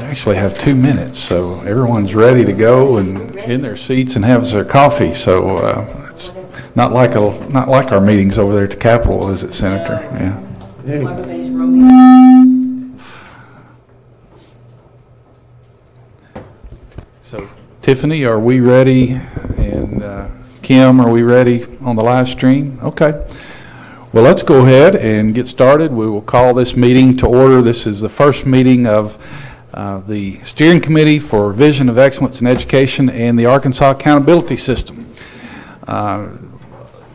actually have 2 minutes, so everyone's ready to go and in their seats and have their coffee. So it's not like our meetings over there at the Capitol, is it, Senator? Yeah. So, Tiffany, are we ready? And Kim, are we ready on the live stream? Okay. Well, let's go ahead and get started. We will call this meeting to order. This is the first meeting of the Steering Committee for Vision of Excellence in Education and the Arkansas Accountability System.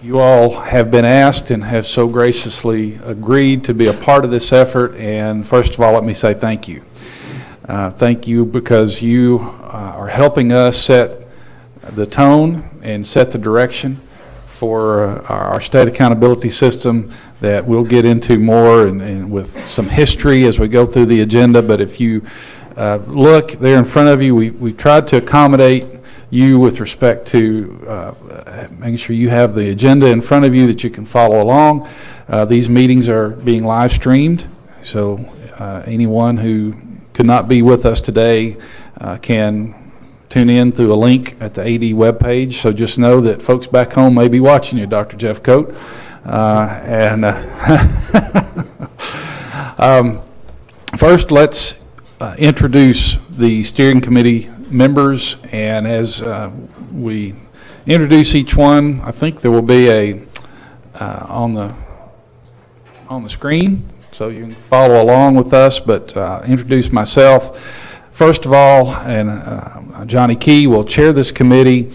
You all have been asked and have so graciously agreed to be a part of this effort, and first of all, let me say thank you. Thank you because you are helping us set the tone and set the direction for our state accountability system that we'll get into more and with some history as we go through the agenda. But if you look there in front of you, we tried to accommodate you with respect to making sure you have the agenda in front of you that you can follow along. These meetings are being live streamed, so anyone who could not be with us today can tune in through a link at the AD webpage. So just know that folks back home may be watching you, Dr. Jeff Coate. First, let's introduce the steering committee members, and as we introduce each one, I think there will be a on the screen, so you can follow along with us. But introduce myself. First of all, and Johnny Key will chair this committee,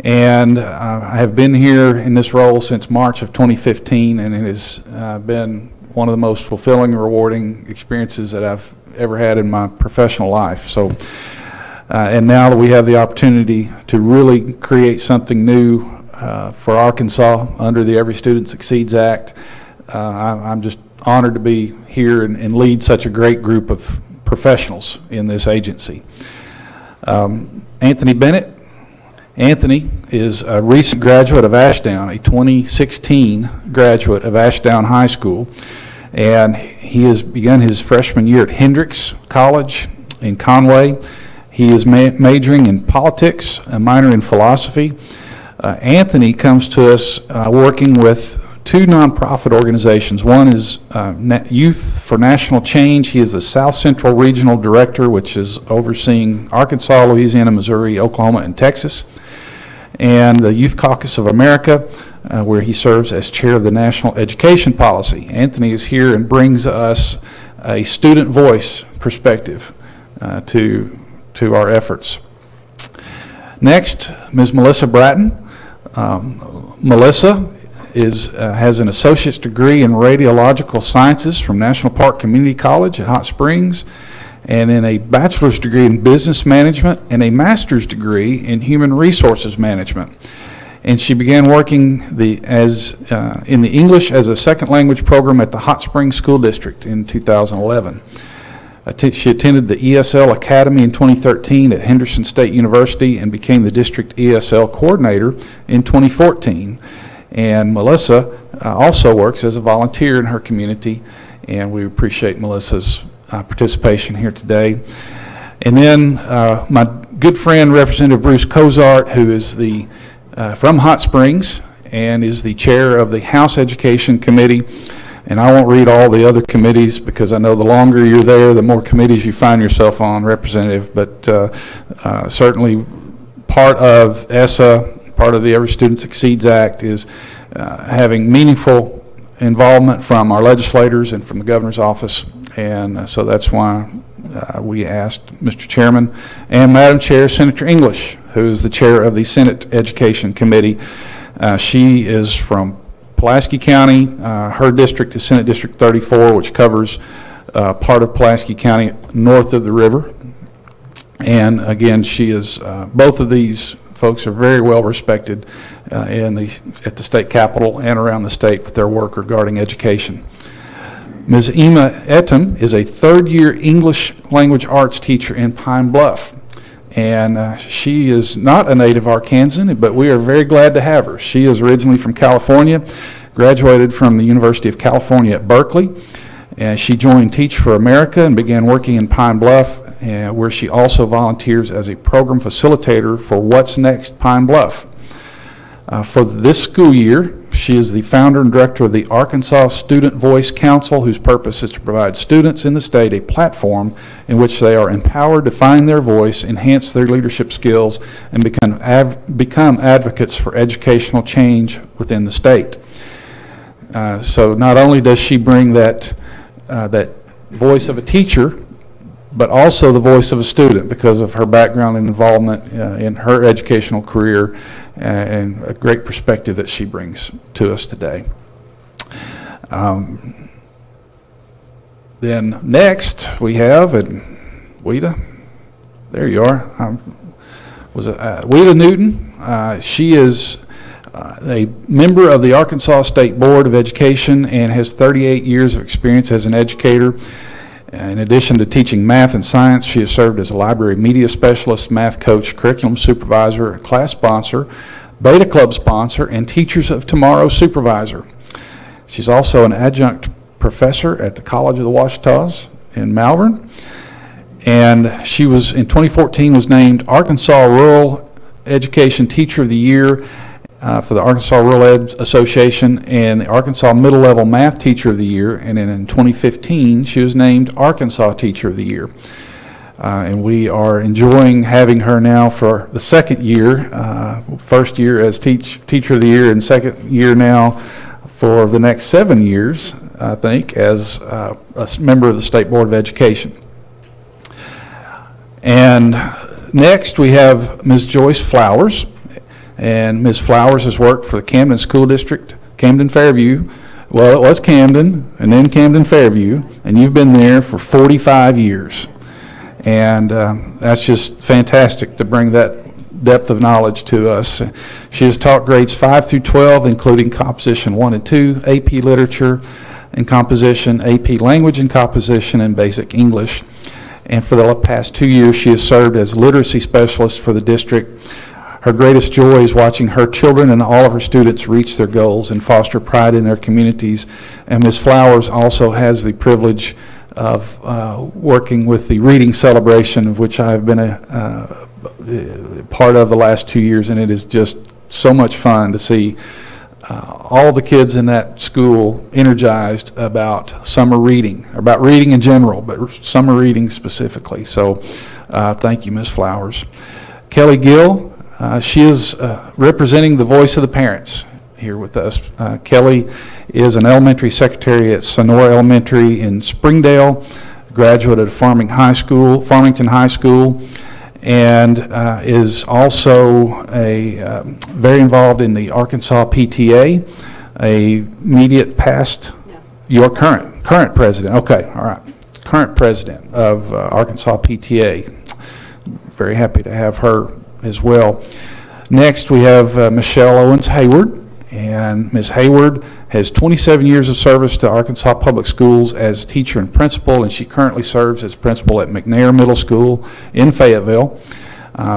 and I have been here in this role since March of 2015, and it has been one of the most fulfilling and rewarding experiences that I've ever had in my professional life. So, and now that we have the opportunity to really create something new for Arkansas under the Every Student Succeeds Act, I'm just honored to be here and lead such a great group of professionals in this agency. Anthony Bennett. Anthony is a recent graduate of Ashdown, a 2016 graduate of Ashdown High School, and he has begun his freshman year at Hendrix College in Conway. He is majoring in politics, a minor in philosophy. Anthony comes to us working with two nonprofit organizations. One is Youth for National Change. He is the South Central Regional Director, which is overseeing Arkansas, Louisiana, Missouri, Oklahoma, and Texas. And the Youth Caucus of America, where he serves as chair of the National Education Policy. Anthony is here and brings us a student voice perspective to our efforts. Next, Ms. Melissa Bratton. Melissa has an associate's degree in radiological sciences from National Park Community College at Hot Springs, and in a bachelor's degree in business management and a master's degree in human resources management. And she began working in the English as a second language program at the Hot Springs School District in 2011. She attended the ESL Academy in 2013 at Henderson State University and became the district ESL coordinator in 2014. And Melissa also works as a volunteer in her community, and we appreciate Melissa's participation here today. And then my good friend, Representative Bruce Cozart, who is from Hot Springs and is the chair of the House Education Committee. And I won't read all the other committees because I know the longer you're there, the more committees you find yourself on, Representative. But certainly part of ESSA, part of the Every Student Succeeds Act is having meaningful involvement from our legislators and from the governor's office, and so that's why we asked Mr. Chairman and Madam Chair, Senator English, who is the chair of the Senate Education Committee. She is from Pulaski County. Her district is Senate District 34, which covers part of Pulaski County north of the river. And again, she is, both of these folks are very well respected at the state capitol and around the state with their work regarding education. Ms. Emma Etam is a third-year English language arts teacher in Pine Bluff. And she is not a native Arkansan, but we are very glad to have her. She is originally from California, graduated from the University of California at Berkeley. And she joined Teach for America and began working in Pine Bluff where she also volunteers as a program facilitator for What's Next Pine Bluff. For this school year, she is the founder and director of the Arkansas Student Voice Council, whose purpose is to provide students in the state a platform in which they are empowered to find their voice, enhance their leadership skills, and become advocates for educational change within the state. So not only does she bring that voice of a teacher, but also the voice of a student because of her background and involvement in her educational career and a great perspective that she brings to us today. Then next we have, Weta, there you are, Weta Newton. She is a member of the Arkansas State Board of Education and has 38 years of experience as an educator. In addition to teaching math and science, she has served as a library media specialist, math coach, curriculum supervisor, class sponsor, Beta Club sponsor, and Teachers of Tomorrow supervisor. She's also an adjunct professor at the College of the Ouachitas in Malvern. And she was, in 2014, was named Arkansas Rural Education Teacher of the Year for the Arkansas Rural Ed Association and the Arkansas Middle Level Math Teacher of the Year, and then in 2015 she was named Arkansas Teacher of the Year. And we are enjoying having her now for the second year, first year as Teacher of the Year and second year now for the next 7 years, I think, as a member of the State Board of Education. And next we have Ms. Joyce Flowers. And Ms. Flowers has worked for the Camden School District, Camden Fairview. Well, it was Camden, and then Camden Fairview, and you've been there for 45 years. And that's just fantastic to bring that depth of knowledge to us. She has taught grades 5 through 12, including Composition 1 and 2, AP Literature and Composition, AP Language and Composition, and Basic English. And for the past 2 years, she has served as literacy specialist for the district. Her greatest joy is watching her children and all of her students reach their goals and foster pride in their communities. And Ms. Flowers also has the privilege of working with the reading celebration, of which I have been a part of the last 2 years, and it is just so much fun to see all the kids in that school energized about summer reading, about reading in general, but summer reading specifically. So thank you, Ms. Flowers. Kelly Gill. She is representing the voice of the parents here with us. Kelly is an elementary secretary at Sonora Elementary in Springdale, graduate of Farmington High School, and is also very involved in the Arkansas PTA, a immediate past, your current president, okay, all right, current president of Arkansas PTA. Very happy to have her as well. Next, we have Michelle Owens Hayward, and Ms. Hayward has 27 years of service to Arkansas Public Schools as teacher and principal, and she currently serves as principal at McNair Middle School in Fayetteville.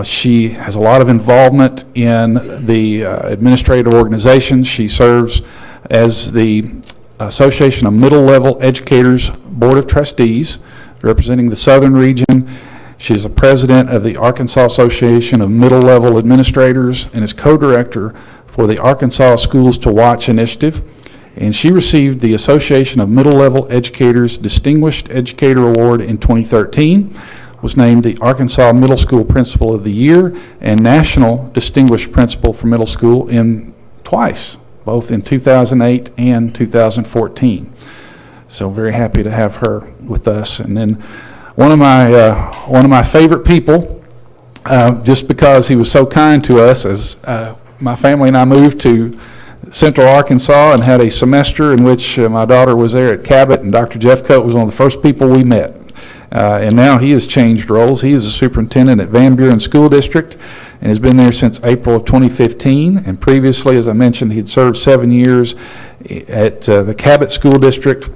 She has a lot of involvement in the administrative organization. She serves as the Association of Middle Level Educators Board of Trustees, representing the Southern Region. She is a president of the Arkansas Association of Middle Level Administrators and is co-director for the Arkansas Schools to Watch initiative. And she received the Association of Middle Level Educators Distinguished Educator Award in 2013, was named the Arkansas Middle School Principal of the Year and National Distinguished Principal for Middle School twice, both in 2008 and 2014. So very happy to have her with us. And then one of my favorite people, just because he was so kind to us, as my family and I moved to Central Arkansas and had a semester in which my daughter was there at Cabot, and Dr. Jeff Coate was one of the first people we met. And now he has changed roles. He is a superintendent at Van Buren School District and has been there since April of 2015. And previously, as I mentioned, he had served 7 years at the Cabot School District.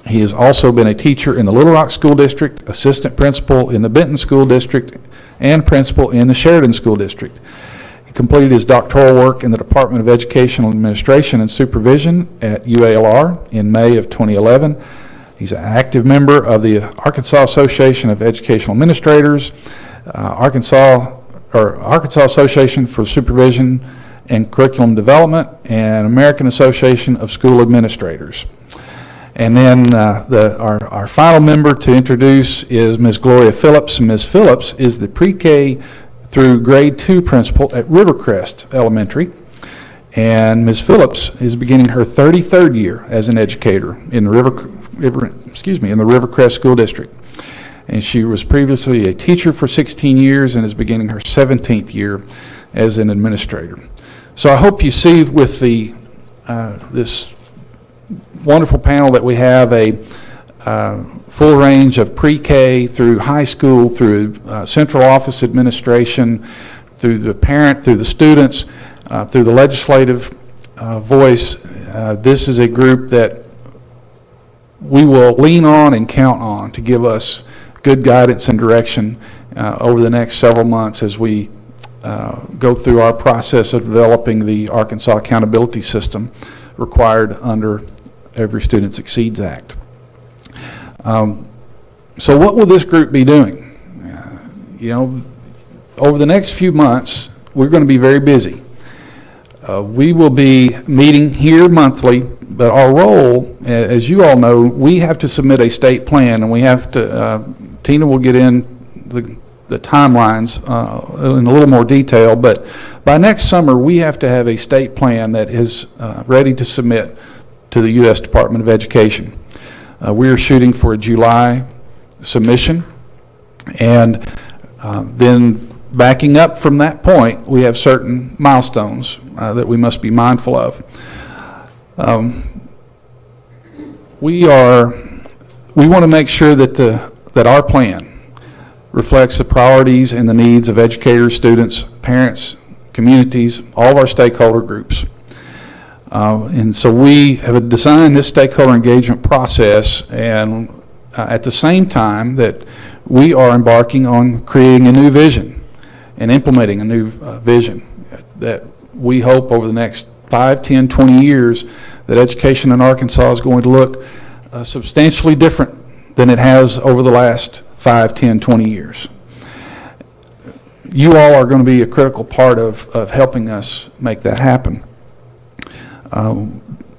He has also been a teacher in the Little Rock School District, assistant principal in the Benton School District, and principal in the Sheridan School District. He completed his doctoral work in the Department of Educational Administration and Supervision at UALR in May of 2011. He's an active member of the Arkansas Association of Educational Administrators, Arkansas Association for Supervision and Curriculum Development, and American Association of School Administrators. And then our final member to introduce is Ms. Gloria Phillips. Ms. Phillips is the pre-K through grade 2 principal at Rivercrest Elementary. And Ms. Phillips is beginning her 33rd year as an educator in the Rivercrest School District. And she was previously a teacher for 16 years and is beginning her 17th year as an administrator. So I hope you see with the this wonderful panel that we have a full range of pre-K through high school, through central office administration, through the parent, through the students, through the legislative voice. This is a group that we will lean on and count on to give us good guidance and direction over the next several months as we go through our process of developing the Arkansas Accountability System required under Every Student Succeeds Act. So what will this group be doing? Over the next few months, we're going to be very busy. We will be meeting here monthly, but our role, as you all know, we have to submit a state plan, and we have to, Tina will get in the timelines in a little more detail, but by next summer, we have to have a state plan that is ready to submit to the U.S. Department of Education. We are shooting for a July submission, and then backing up from that point, we have certain milestones that we must be mindful of. We want to make sure that our plan reflects the priorities and the needs of educators, students, parents, communities, all of our stakeholder groups. And so we have designed this stakeholder engagement process, and at the same time that we are embarking on creating a new vision and implementing a new vision that we hope over the next 5, 10, 20 years that education in Arkansas is going to look substantially different than it has over the last 5, 10, 20 years. You all are going to be a critical part of helping us make that happen.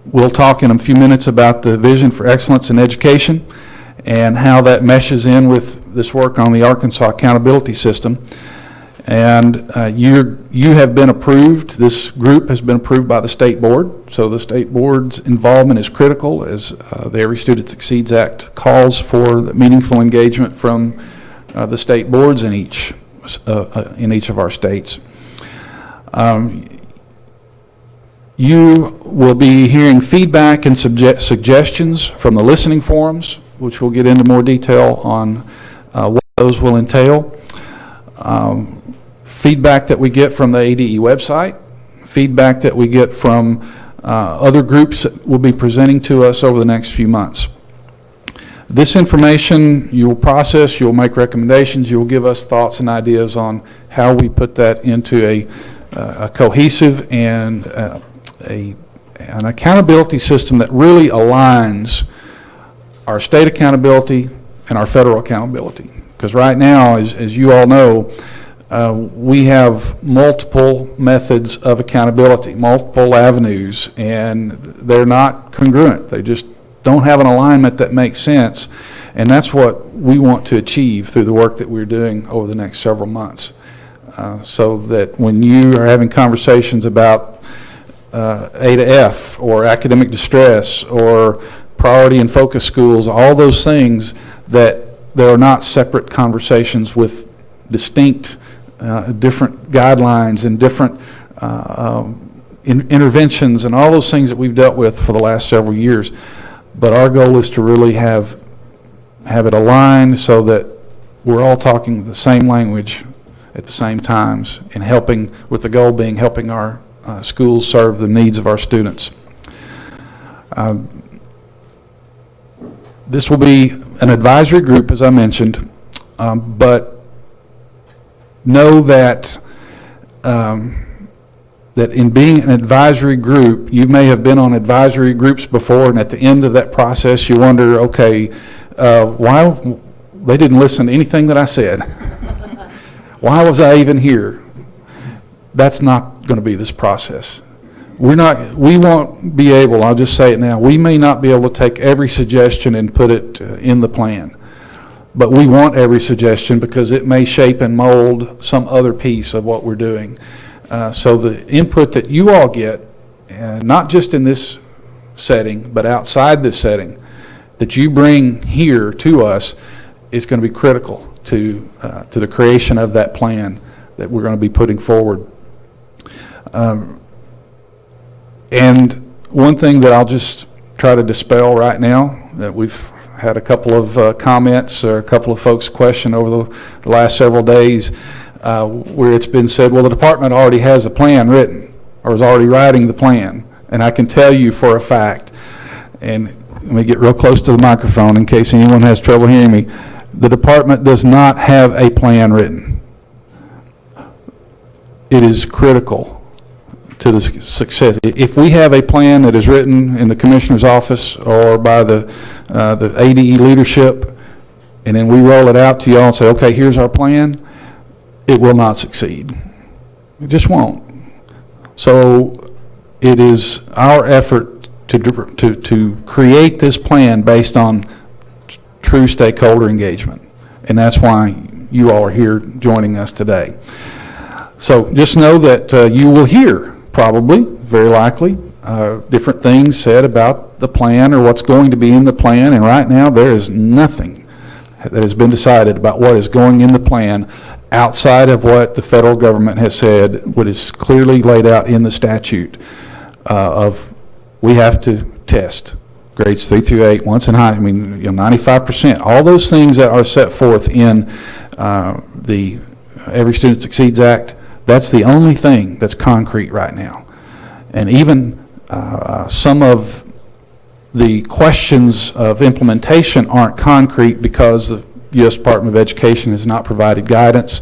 We'll talk in a few minutes about the vision for excellence in education and how that meshes in with this work on the Arkansas Accountability System. And you have been approved, this group has been approved by the state board, so the state board's involvement is critical as the Every Student Succeeds Act calls for the meaningful engagement from the state boards in each of our states. You will be hearing feedback and suggestions from the listening forums, which we'll get into more detail on what those will entail. Feedback that we get from the ADE website, feedback that we get from other groups that will be presenting to us over the next few months. This information you will process, you'll make recommendations, you'll give us thoughts and ideas on how we put that into a cohesive and an accountability system that really aligns our state accountability and our federal accountability. Because right now, as you all know, we have multiple methods of accountability, multiple avenues, and they're not congruent. They just don't have an alignment that makes sense, and that's what we want to achieve through the work that we're doing over the next several months, so that when you are having conversations about A to F or academic distress or priority and focus schools, all those things, that there are not separate conversations with distinct different guidelines and different interventions and all those things that we've dealt with for the last several years. But our goal is to really have it aligned so that we're all talking the same language at the same times, and helping, with the goal being helping our schools serve the needs of our students. This will be an advisory group, as I mentioned, but know that the that in being an advisory group, you may have been on advisory groups before, and at the end of that process, you wonder, okay, why they didn't listen to anything that I said? Why was I even here? That's not going to be this process. We won't be able, I'll just say it now, we may not be able to take every suggestion and put it in the plan. But we want every suggestion because it may shape and mold some other piece of what we're doing. So the input that you all get, not just in this setting, but outside this setting, that you bring here to us is going to be critical to the creation of that plan that we're going to be putting forward. And one thing that I'll just try to dispel right now, that we've had a couple of comments or a couple of folks question over the last several days, where it's been said, well, the department already has a plan written or is already writing the plan. And I can tell you for a fact, and let me get real close to the microphone in case anyone has trouble hearing me, the department does not have a plan written. It is critical to the success. If we have a plan that is written in the commissioner's office or by the ADE leadership, and then we roll it out to y'all and say, okay, here's our plan, it will not succeed. It just won't. So it is our effort to create this plan based on true stakeholder engagement. And that's why you all are here joining us today. So just know that you will hear, probably, very likely, different things said about the plan or what's going to be in the plan. And right now there is nothing that has been decided about what is going in the plan outside of what the federal government has said, what is clearly laid out in the statute of we have to test grades 3 through 8 once in high, 95%. All those things that are set forth in the Every Student Succeeds Act, that's the only thing that's concrete right now. And even some of the questions of implementation aren't concrete because the U.S. Department of Education has not provided guidance.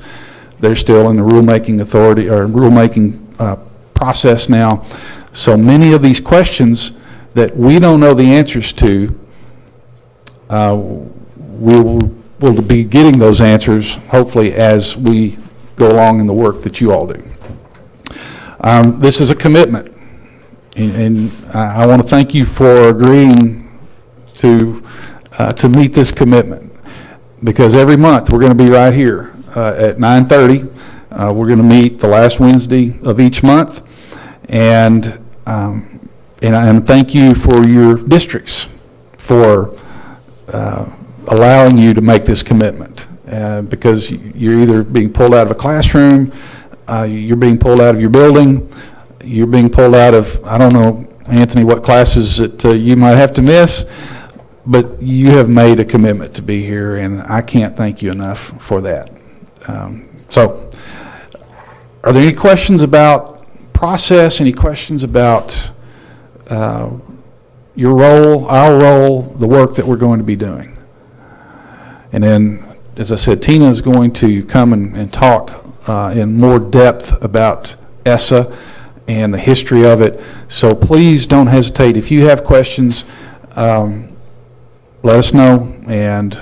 They're still in the rulemaking authority or rulemaking process now. So many of these questions that we don't know the answers to, we'll be getting those answers hopefully as we go along in the work that you all do. This is a commitment, and I want to thank you for agreeing to meet this commitment, because every month we're going to be right here at 9:30. We're going to meet the last Wednesday of each month, and thank you for your districts for allowing you to make this commitment, because you're either being pulled out of a classroom, you're being pulled out of your building, you're being pulled out of, I don't know, Anthony, what classes that you might have to miss, but you have made a commitment to be here, and I can't thank you enough for that. So, are there any questions about process, any questions about your role, our role, the work that we're going to be doing? And then, as I said, Tina is going to come and talk in more depth about ESSA and the history of it. So please don't hesitate. If you have questions, let us know. And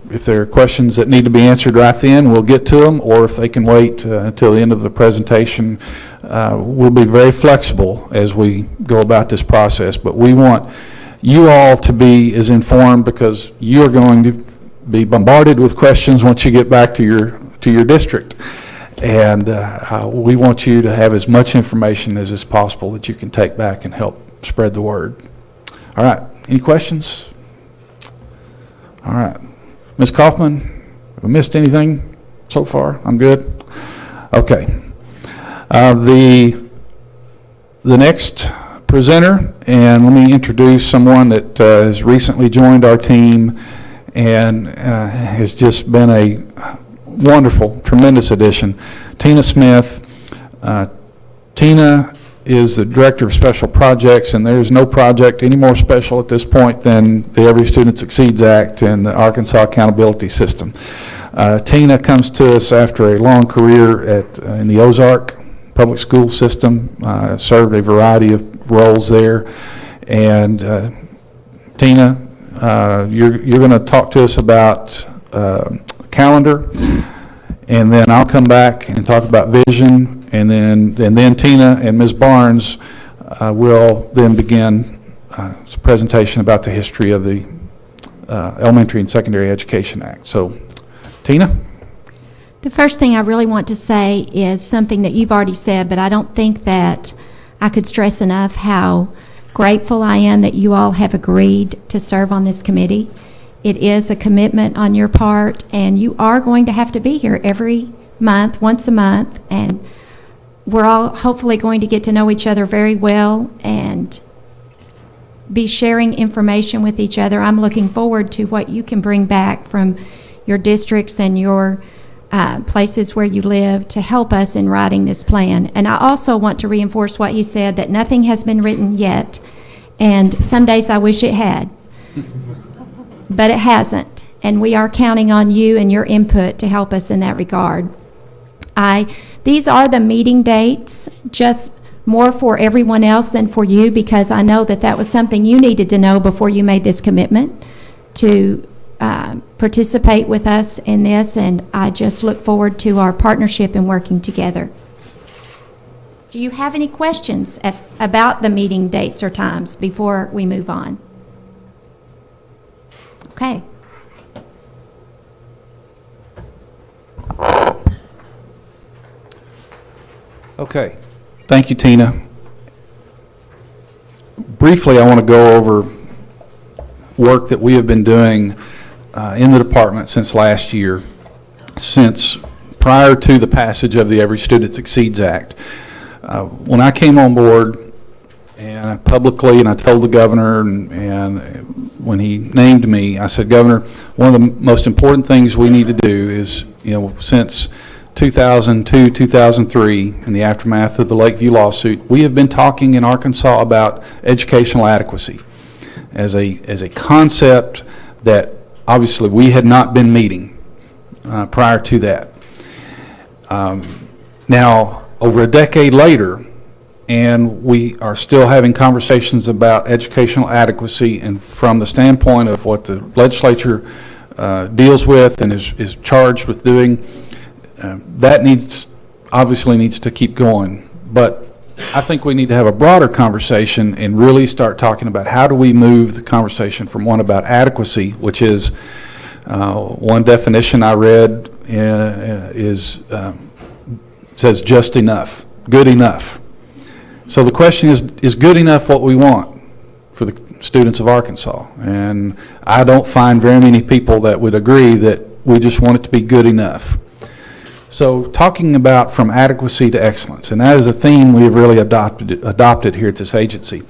if there are questions that need to be answered right then, we'll get to them. Or if they can wait until the end of the presentation, we'll be very flexible as we go about this process. But we want you all to be as informed, because you're going to be bombarded with questions once you get back to your district. And we want you to have as much information as is possible that you can take back and help spread the word. All right, any questions? All right, Ms. Kaufman, have I missed anything so far? I'm good? Okay. The next presenter, and let me introduce someone that has recently joined our team and has just been a wonderful, tremendous addition. Tina Smith. Tina is the Director of Special Projects, and there is no project any more special at this point than the Every Student Succeeds Act and the Arkansas Accountability System. Tina comes to us after a long career in the Ozark public school system, served a variety of roles there. And Tina, you're going to talk to us about calendar, and then I'll come back and talk about vision, and then Tina and Ms. Barnes will then begin a presentation about the history of the Elementary and Secondary Education Act. So, Tina? The first thing I really want to say is something that you've already said, but I don't think that I could stress enough how grateful I am that you all have agreed to serve on this committee. It is a commitment on your part, and you are going to have to be here every month, once a month, and we're all hopefully going to get to know each other very well and be sharing information with each other. I'm looking forward to what you can bring back from your districts and your places where you live to help us in writing this plan. And I also want to reinforce what you said, that nothing has been written yet, and some days I wish it had, but it hasn't, and we are counting on you and your input to help us in that regard. These are the meeting dates, just more for everyone else than for you, because I know that that was something you needed to know before you made this commitment to participate with us in this, and I just look forward to our partnership and working together. Do you have any questions about the meeting dates or times before we move on? Okay. Okay. Thank you, Tina. Briefly, I want to go over work that we have been doing in the department since last year, since prior to the passage of the Every Student Succeeds Act. When I came on board, and publicly, and I told the governor, and when he named me, I said, Governor, one of the most important things we need to do is, since 2002, 2003, in the aftermath of the Lakeview lawsuit, we have been talking in Arkansas about educational adequacy as a concept that obviously we had not been meeting prior to that. Now, over a decade later, and we are still having conversations about educational adequacy, and from the standpoint of what the legislature deals with and is charged with doing, that obviously needs to keep going. But I think we need to have a broader conversation and really start talking about how do we move the conversation from one about adequacy, which is one definition I read says just enough, good enough. So the question is good enough what we want for the students of Arkansas? And I don't find very many people that would agree that we just want it to be good enough. So talking about from adequacy to excellence, and that is a theme we have really adopted here at this agency.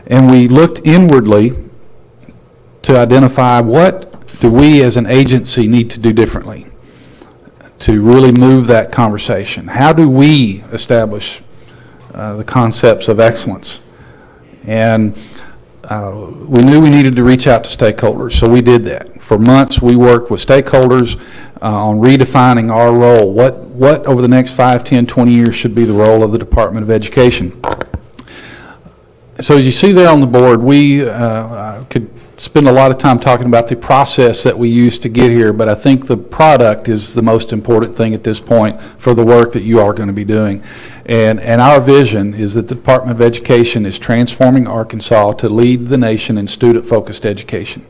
And we looked inwardly to identify what do we as an agency need to do differently to really move that conversation. How do we establish the concepts of excellence? And we knew we needed to reach out to stakeholders, so we did that. For months, we worked with stakeholders on redefining our role. What over the next 5, 10, 20 years should be the role of the Department of Education? So as you see there on the board, we could spend a lot of time talking about the process that we used to get here, but I think the product is the most important thing at this point for the work that you are going to be doing. And our vision is that the Department of Education is transforming Arkansas to lead the nation in student-focused education.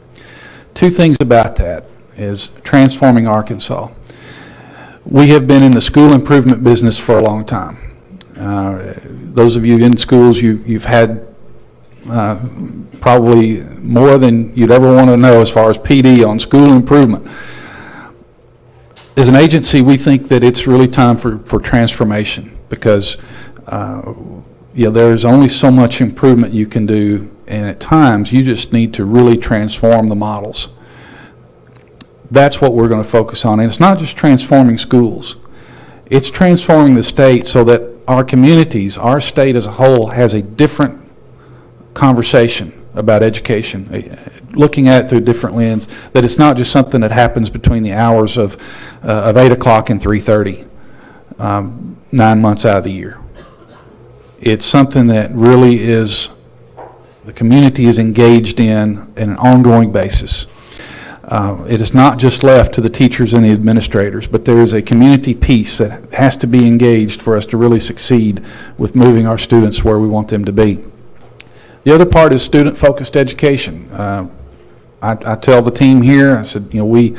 Two things about that is transforming Arkansas. We have been in the school improvement business for a long time. Those of you in schools, you've had probably more than you'd ever want to know as far as PD on school improvement. As an agency, we think that it's really time for transformation, because there's only so much improvement you can do, and at times you just need to really transform the models. That's what we're going to focus on. And it's not just transforming schools. It's transforming the state so that our communities, our state as a whole, has a different conversation about education, looking at it through different lens, that it's not just something that happens between the hours of 8 o'clock and 3:30, 9 months out of the year. It's something that really is, the community is engaged in an ongoing basis. It is not just left to the teachers and the administrators, but there is a community piece that has to be engaged for us to really succeed with moving our students where we want them to be. The other part is student-focused education. I tell the team here, I said, we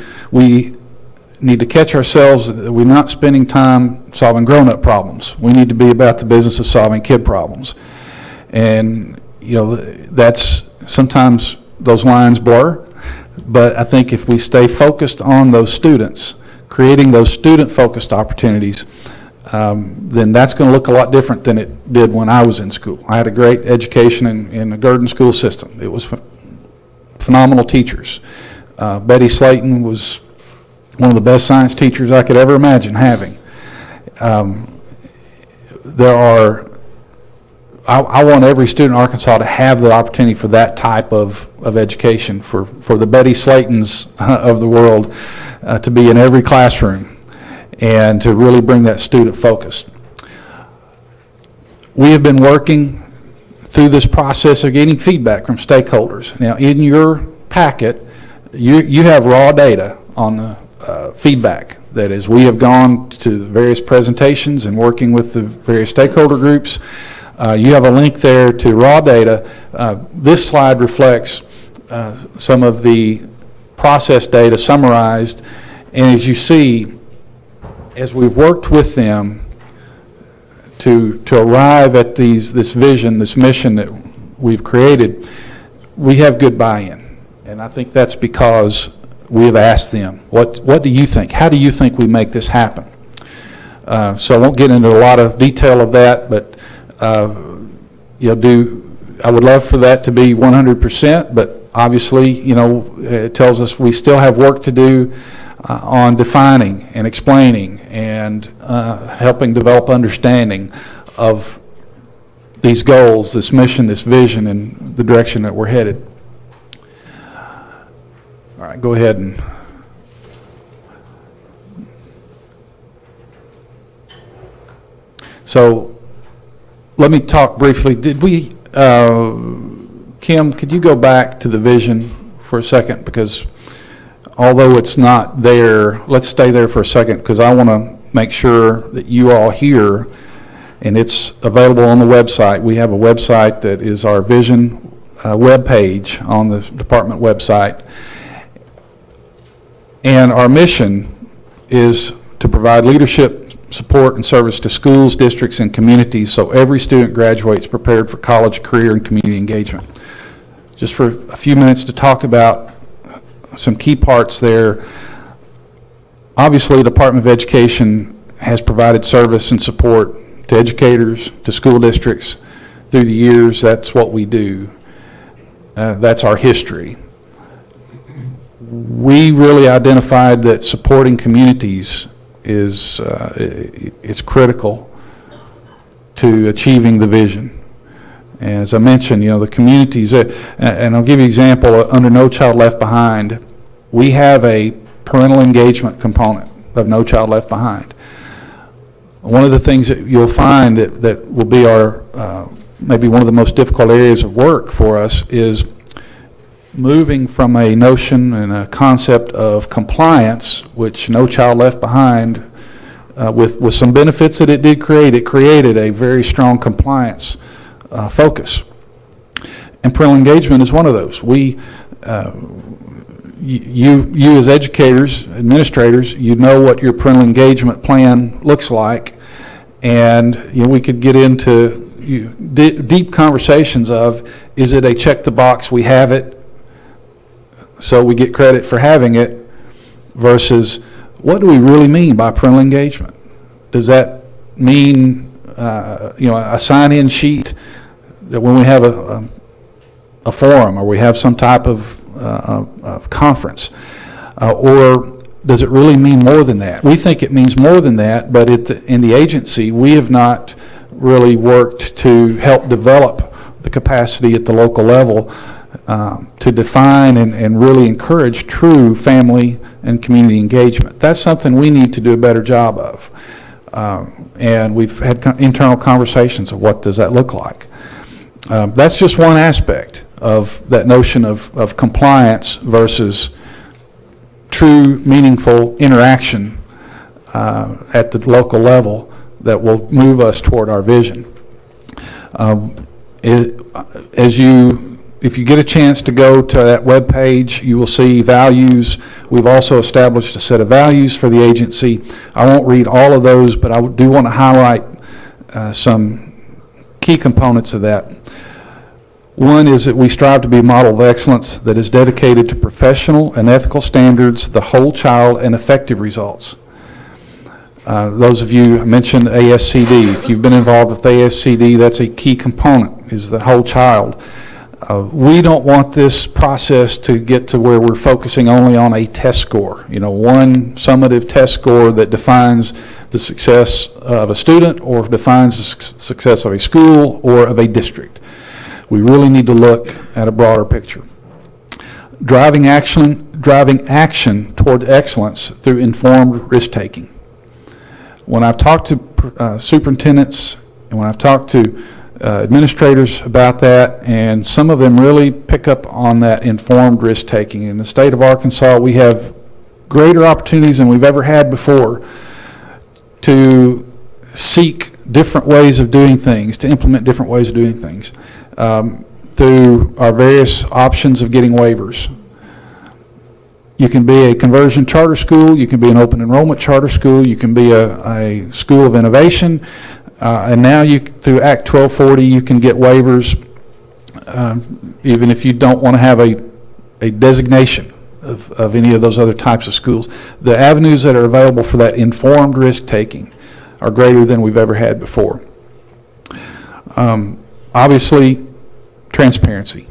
need to catch ourselves that we're not spending time solving grown-up problems. We need to be about the business of solving kid problems. And, that's sometimes those lines blur, but I think if we stay focused on those students, creating those student-focused opportunities, then that's going to look a lot different than it did when I was in school. I had a great education in the Gurdon school system. It was phenomenal teachers. Betty Slayton was one of the best science teachers I could ever imagine having. I want every student in Arkansas to have the opportunity for that type of education, for the Betty Slaytons of the world to be in every classroom and to really bring that student focus. We have been working through this process of getting feedback from stakeholders. Now, in your packet, you have raw data on the feedback. That is, we have gone to the various presentations and working with the various stakeholder groups. You have a link there to raw data. This slide reflects some of the process data summarized, and as you see, as we've worked with them to arrive at this vision, this mission that we've created, we have good buy-in, and I think that's because we have asked them, what do you think? How do you think we make this happen? So I won't get into a lot of detail of that, but I would love for that to be 100%, but obviously, it tells us we still have work to do on defining and explaining and helping develop understanding of these goals, this mission, this vision, and the direction that we're headed. All right, go ahead and so let me talk briefly. Did we, Kim, could you go back to the vision for a second? Because although it's not there, let's stay there for a second, because I want to make sure that you all hear, and it's available on the website. We have a website that is our vision webpage on the department website. And our mission is to provide leadership, support, and service to schools, districts, and communities so every student graduates prepared for college, career, and community engagement. Just for a few minutes to talk about some key parts there. Obviously, the Department of Education has provided service and support to educators, to school districts through the years. That's what we do. That's our history. We really identified that supporting communities is critical to achieving the vision. As I mentioned, the communities, and I'll give you an example, under No Child Left Behind, we have a parental engagement component of No Child Left Behind. One of the things that you'll find that will be our, maybe one of the most difficult areas of work for us is moving from a notion and a concept of compliance, which No Child Left Behind, with some benefits that it did create, it created a very strong compliance focus. And parental engagement is one of those. We, you as educators, administrators, you know what your parental engagement plan looks like, and we could get into deep conversations of, is it a check the box, we have it, so we get credit for having it, versus what do we really mean by parental engagement? Does that mean a sign-in sheet that when we have a forum or we have some type of conference, or does it really mean more than that? We think it means more than that, but in the agency we have not really worked to help develop the capacity at the local level to define and really encourage true family and community engagement. That's something we need to do a better job of. And we've had internal conversations of what does that look like. That's just one aspect of that notion of compliance versus true, meaningful interaction at the local level that will move us toward our vision. If you get a chance to go to that web page, you will see values. We've also established a set of values for the agency. I won't read all of those, but I do want to highlight some key components of that. One is that we strive to be a model of excellence that is dedicated to professional and ethical standards, the whole child, and effective results. Those of you mentioned ASCD. If you've been involved with ASCD, that's a key component, is the whole child. We don't want this process to get to where we're focusing only on a test score, one summative test score that defines the success of a student or defines the success of a school or of a district. We really need to look at a broader picture. Driving action toward excellence through informed risk-taking. When I've talked to superintendents and when I've talked to administrators about that, and some of them really pick up on that informed risk-taking. In the state of Arkansas, we have greater opportunities than we've ever had before to seek different ways of doing things, to implement different ways of doing things through our various options of getting waivers. You can be a conversion charter school, you can be an open enrollment charter school, you can be a school of innovation, and now through Act 1240 you can get waivers even if you don't want to have a designation of any of those other types of schools. The avenues that are available for that informed risk-taking are greater than we've ever had before. Obviously, transparency.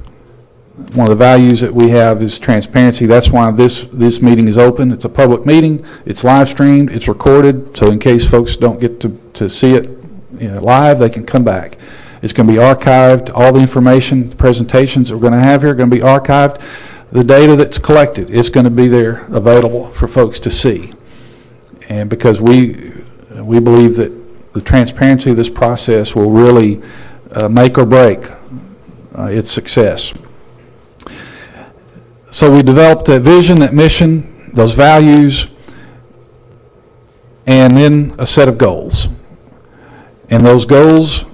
One of the values that we have is transparency. That's why this meeting is open. It's a public meeting. It's live streamed. It's recorded. So in case folks don't get to see it live, they can come back. It's going to be archived. All the information, the presentations that we're going to have here are going to be archived. The data that's collected is going to be there available for folks to see. And because we believe that the transparency of this process will really make or break its success. So we developed that vision, that mission, those values, and then a set of goals. And those goals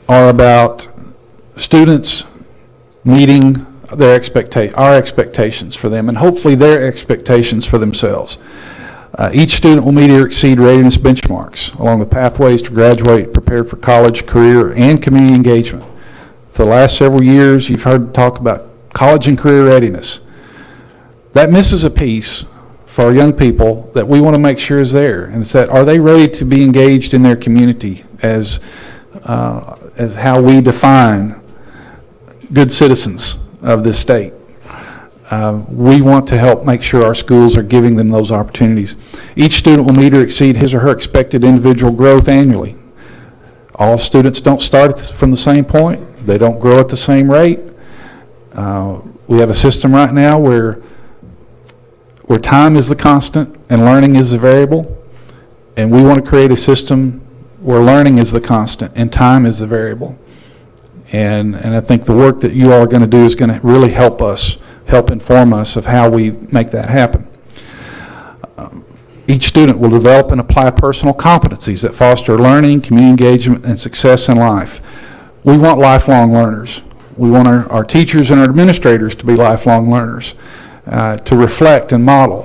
are about students meeting our expectations for them, and hopefully their expectations for themselves. Each student will meet or exceed readiness benchmarks along the pathways to graduate prepared for college, career, and community engagement. For the last several years, you've heard talk about college and career readiness. That misses a piece for our young people that we want to make sure is there, and it's that, are they ready to be engaged in their community as how we define good citizens of this state. We want to help make sure our schools are giving them those opportunities. Each student will meet or exceed his or her expected individual growth annually. All students don't start from the same point. They don't grow at the same rate. We have a system right now where time is the constant and learning is the variable, and we want to create a system where learning is the constant and time is the variable. And I think the work that you all are going to do is going to really help inform us of how we make that happen. Each student will develop and apply personal competencies that foster learning, community engagement, and success in life. We want lifelong learners. We want our teachers and our administrators to be lifelong learners, to reflect and model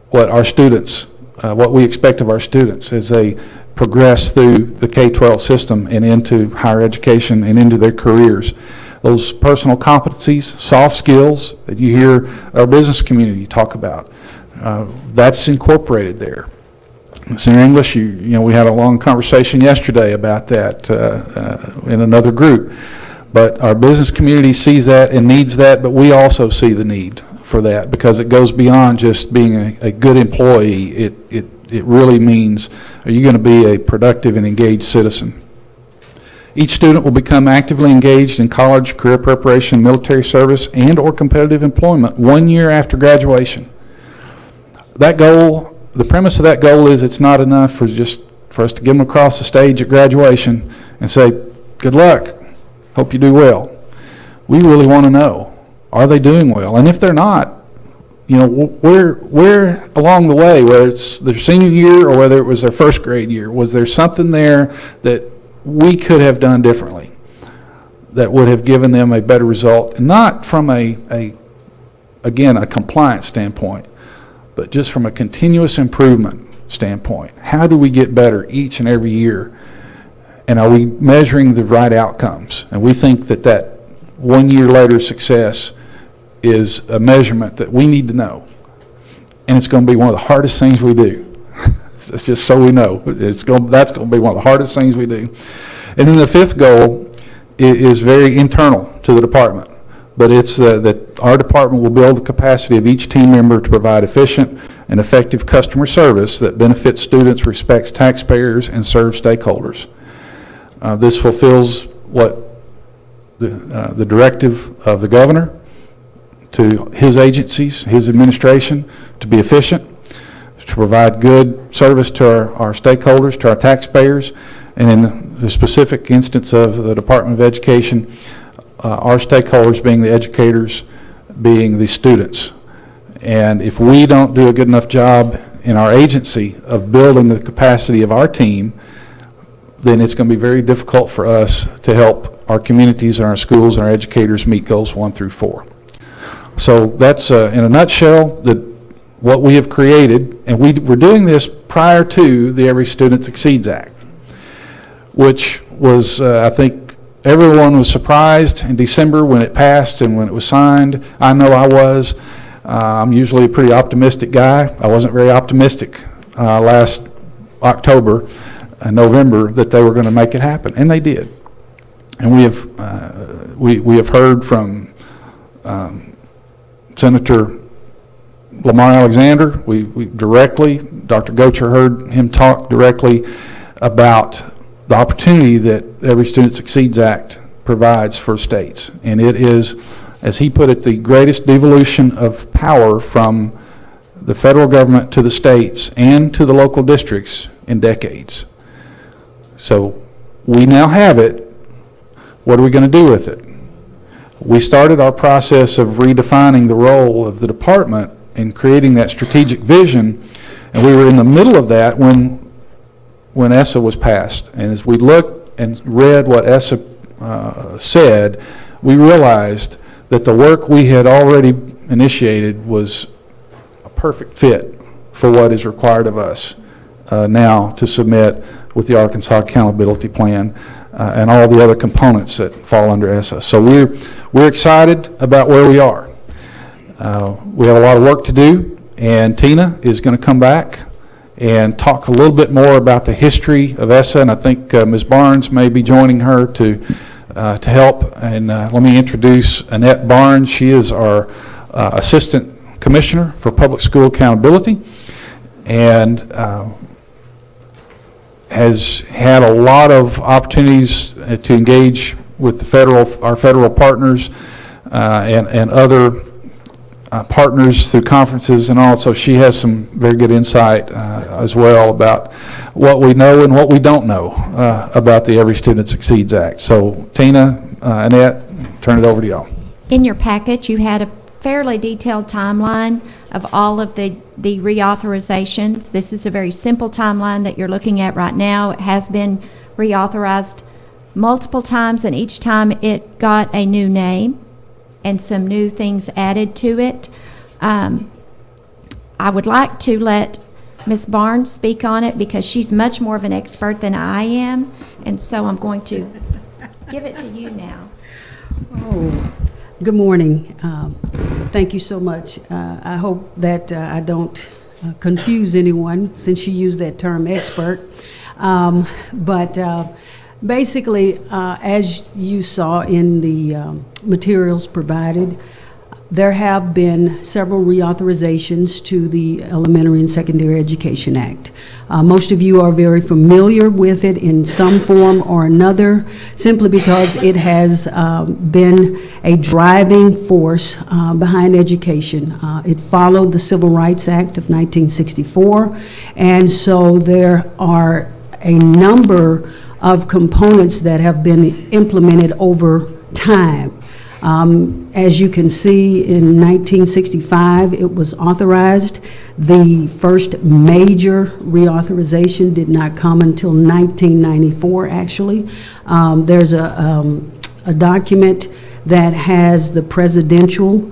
what our students, what we expect of our students as they progress through the K-12 system and into higher education and into their careers. Those personal competencies, soft skills that you hear our business community talk about, that's incorporated there. So in English, we had a long conversation yesterday about that in another group. But our business community sees that and needs that, but we also see the need for that because it goes beyond just being a good employee. It really means, are you going to be a productive and engaged citizen? Each student will become actively engaged in college, career preparation, military service, and or competitive employment 1 year after graduation. That goal, the premise of that goal is it's not enough for for us to get them across the stage at graduation and say, good luck, hope you do well. We really want to know, are they doing well? And if they're not, you know, where along the way, whether it's their senior year or whether it was their first grade year, was there something there that we could have done differently that would have given them a better result? And not from again, a compliance standpoint, but just from a continuous improvement standpoint. How do we get better each and every year? And are we measuring the right outcomes? And we think that 1 year later success is a measurement that we need to know. And it's going to be one of the hardest things we do. It's just so we know. That's going to be one of the hardest things we do. And then the fifth goal is very internal to the department. But it's that our department will build the capacity of each team member to provide efficient and effective customer service that benefits students, respects taxpayers, and serves stakeholders. This fulfills what the directive of the governor to his agencies, his administration, to be efficient, to provide good service to our stakeholders, to our taxpayers, and in the specific instance of the Department of Education, our stakeholders being the educators, being the students. And if we don't do a good enough job in our agency of building the capacity of our team, then it's going to be very difficult for us to help our communities and our schools and our educators meet goals 1 through 4. So that's, in a nutshell, what we have created, and we're doing this prior to the Every Student Succeeds Act, which was, I think, everyone was surprised in December when it passed and when it was signed. I know I was. I'm usually a pretty optimistic guy. I wasn't very optimistic last October and November that they were going to make it happen, and they did. And we have heard from Senator Lamar Alexander. We directly, Dr. Gocher heard him talk directly about the opportunity that Every Student Succeeds Act provides for states. And it is, as he put it, the greatest devolution of power from the federal government to the states and to the local districts in decades. So we now have it. What are we going to do with it? We started our process of redefining the role of the department and creating that strategic vision, and we were in the middle of that when ESSA was passed. And as we looked and read what ESSA said, we realized that the work we had already initiated was a perfect fit for what is required of us now to submit with the Arkansas Accountability Plan and all the other components that fall under ESSA. So we're excited about where we are. We have a lot of work to do, and Tina is going to come back and talk a little bit more about the history of ESSA, and I think Ms. Barnes may be joining her to help. And let me introduce Annette Barnes. She is our Assistant Commissioner for Public School Accountability, and has had a lot of opportunities to engage with our federal partners and other partners through conferences and all. So she has some very good insight as well about what we know and what we don't know about the Every Student Succeeds Act. So Tina, Annette, turn it over to y'all. In your package, you had a fairly detailed timeline of all of the reauthorizations. This is a very simple timeline that you're looking at right now. It has been reauthorized multiple times, and each time it got a new name and some new things added to it. I would like to let Ms. Barnes speak on it because she's much more of an expert than I am, and so I'm going to give it to you now. Oh, good morning. Thank you so much. I hope that I don't confuse anyone since you used that term expert. But basically, as you saw in the materials provided, there have been several reauthorizations to the Elementary and Secondary Education Act. Most of you are very familiar with it in some form or another, simply because it has been a driving force behind education. It followed the Civil Rights Act of 1964, and so there are a number of components that have been implemented over time. As you can see, in 1965, it was authorized. The first major reauthorization did not come until 1994, actually. There's a document that has the presidential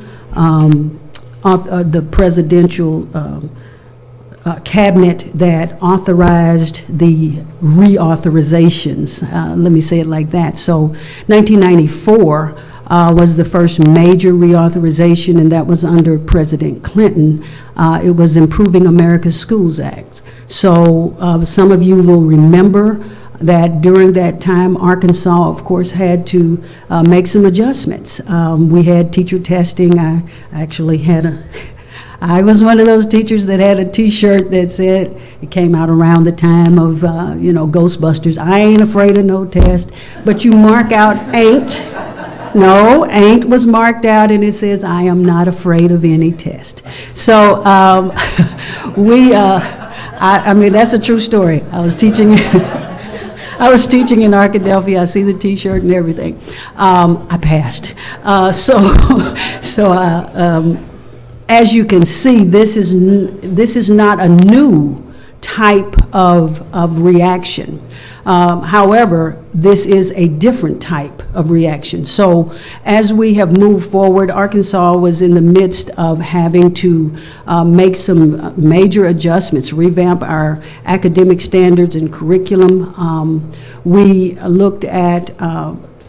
cabinet that authorized the reauthorizations. Let me say it like that. So 1994 was the first major reauthorization, and that was under President Clinton. It was Improving America's Schools Act. So some of you will remember that during that time, Arkansas, of course, had to make some adjustments. We had teacher testing. I actually had I was one of those teachers that had a T-shirt that said, it came out around the time of, Ghostbusters, I ain't afraid of no test, but you mark out ain't. No, ain't was marked out, and it says, I am not afraid of any test. So that's a true story. I was teaching in Arkadelphia. I see the T-shirt and everything. I passed. As you can see, this is not a new type of reaction. However, this is a different type of reaction. So as we have moved forward, Arkansas was in the midst of having to make some major adjustments, revamp our academic standards and curriculum. We looked at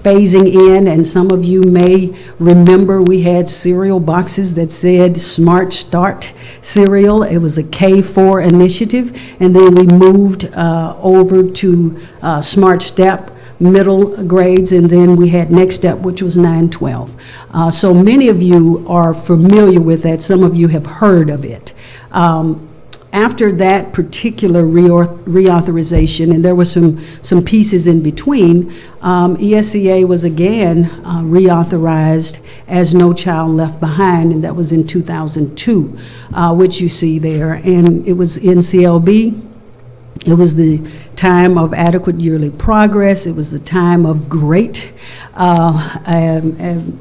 phasing in, and some of you may remember we had cereal boxes that said Smart Start cereal. It was a K-4 initiative, and then we moved over to Smart Step middle grades, and then we had Next Step, which was 9-12. So many of you are familiar with that. Some of you have heard of it. After that particular reauthorization, and there were some pieces in between, ESEA was again reauthorized as No Child Left Behind, and that was in 2002, which you see there. And it was NCLB. It was the time of adequate yearly progress. It was the time of great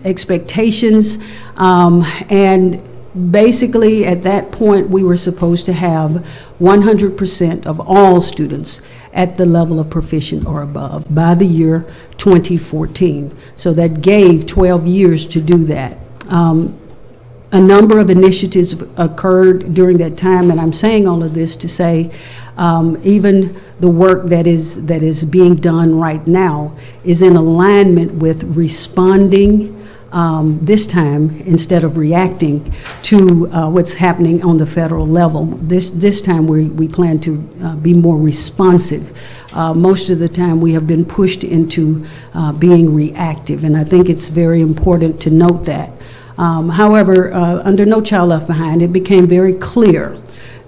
expectations, and basically, at that point, we were supposed to have 100% of all students at the level of proficient or above by the year 2014. So that gave 12 years to do that. A number of initiatives occurred during that time, and I'm saying all of this to say even the work that is being done right now is in alignment with responding this time, instead of reacting to what's happening on the federal level. This time we plan to be more responsive. Most of the time we have been pushed into being reactive, and I think it's very important to note that. However, under No Child Left Behind, it became very clear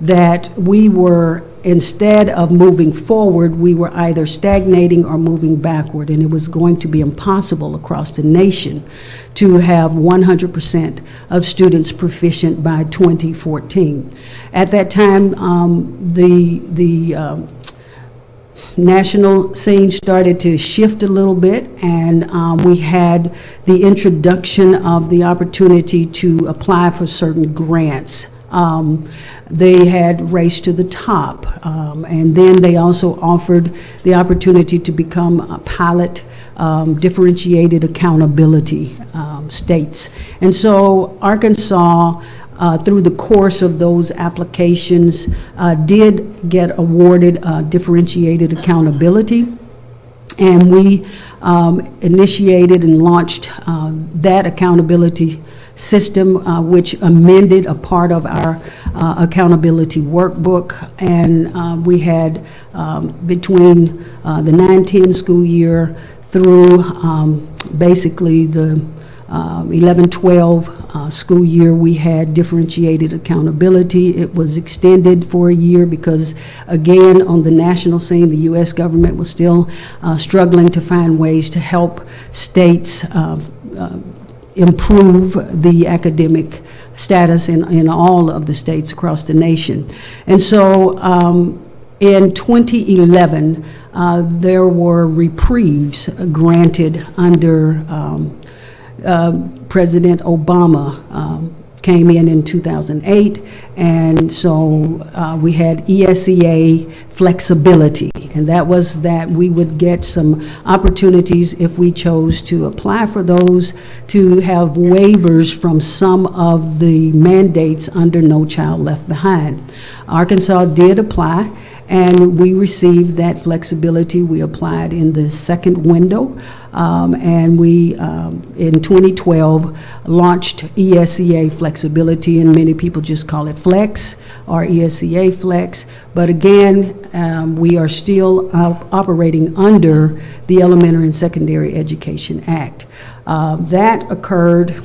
that we were, instead of moving forward, we were either stagnating or moving backward, and it was going to be impossible across the nation to have 100% of students proficient by 2014. At that time, the national scene started to shift a little bit, and we had the introduction of the opportunity to apply for certain grants. They had Race to the Top, and then they also offered the opportunity to become a pilot differentiated accountability states. And so Arkansas, through the course of those applications, did get awarded differentiated accountability, and we initiated and launched that accountability system, which amended a part of our accountability workbook. And we had between the 9-10 school year through basically the 11-12 school year, we had differentiated accountability. It was extended for a year because, again, on the national scene, the U.S. government was still struggling to find ways to help states improve the academic status in all of the states across the nation. And so In 2011, there were reprieves granted under President Obama came in 2008, and so we had ESEA flexibility, and that was that we would get some opportunities if we chose to apply for those to have waivers from some of the mandates under No Child Left Behind. Arkansas did apply, and we received that flexibility. We applied in the second window, and we, in 2012, launched ESEA flexibility, and many people just call it Flex or ESEA Flex. But again, we are still operating under the Elementary and Secondary Education Act. That occurred.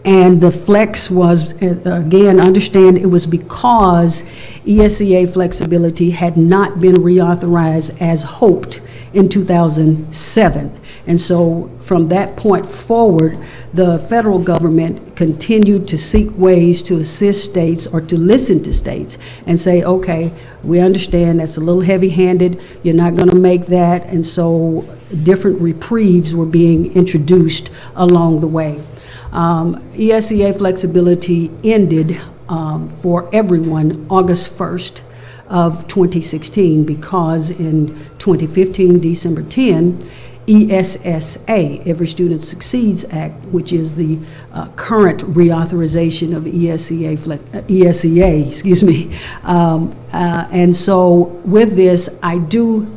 And the flex was, again, understand it was because ESEA flexibility had not been reauthorized as hoped in 2007. And so from that point forward, the federal government continued to seek ways to assist states or to listen to states and say, okay, we understand that's a little heavy-handed, you're not going to make that. And so different reprieves were being introduced along the way. ESEA flexibility ended for everyone August 1st of 2016 because in 2015, December 10, ESSA, Every Student Succeeds Act, which is the current reauthorization of ESEA, excuse me. And so with this, I do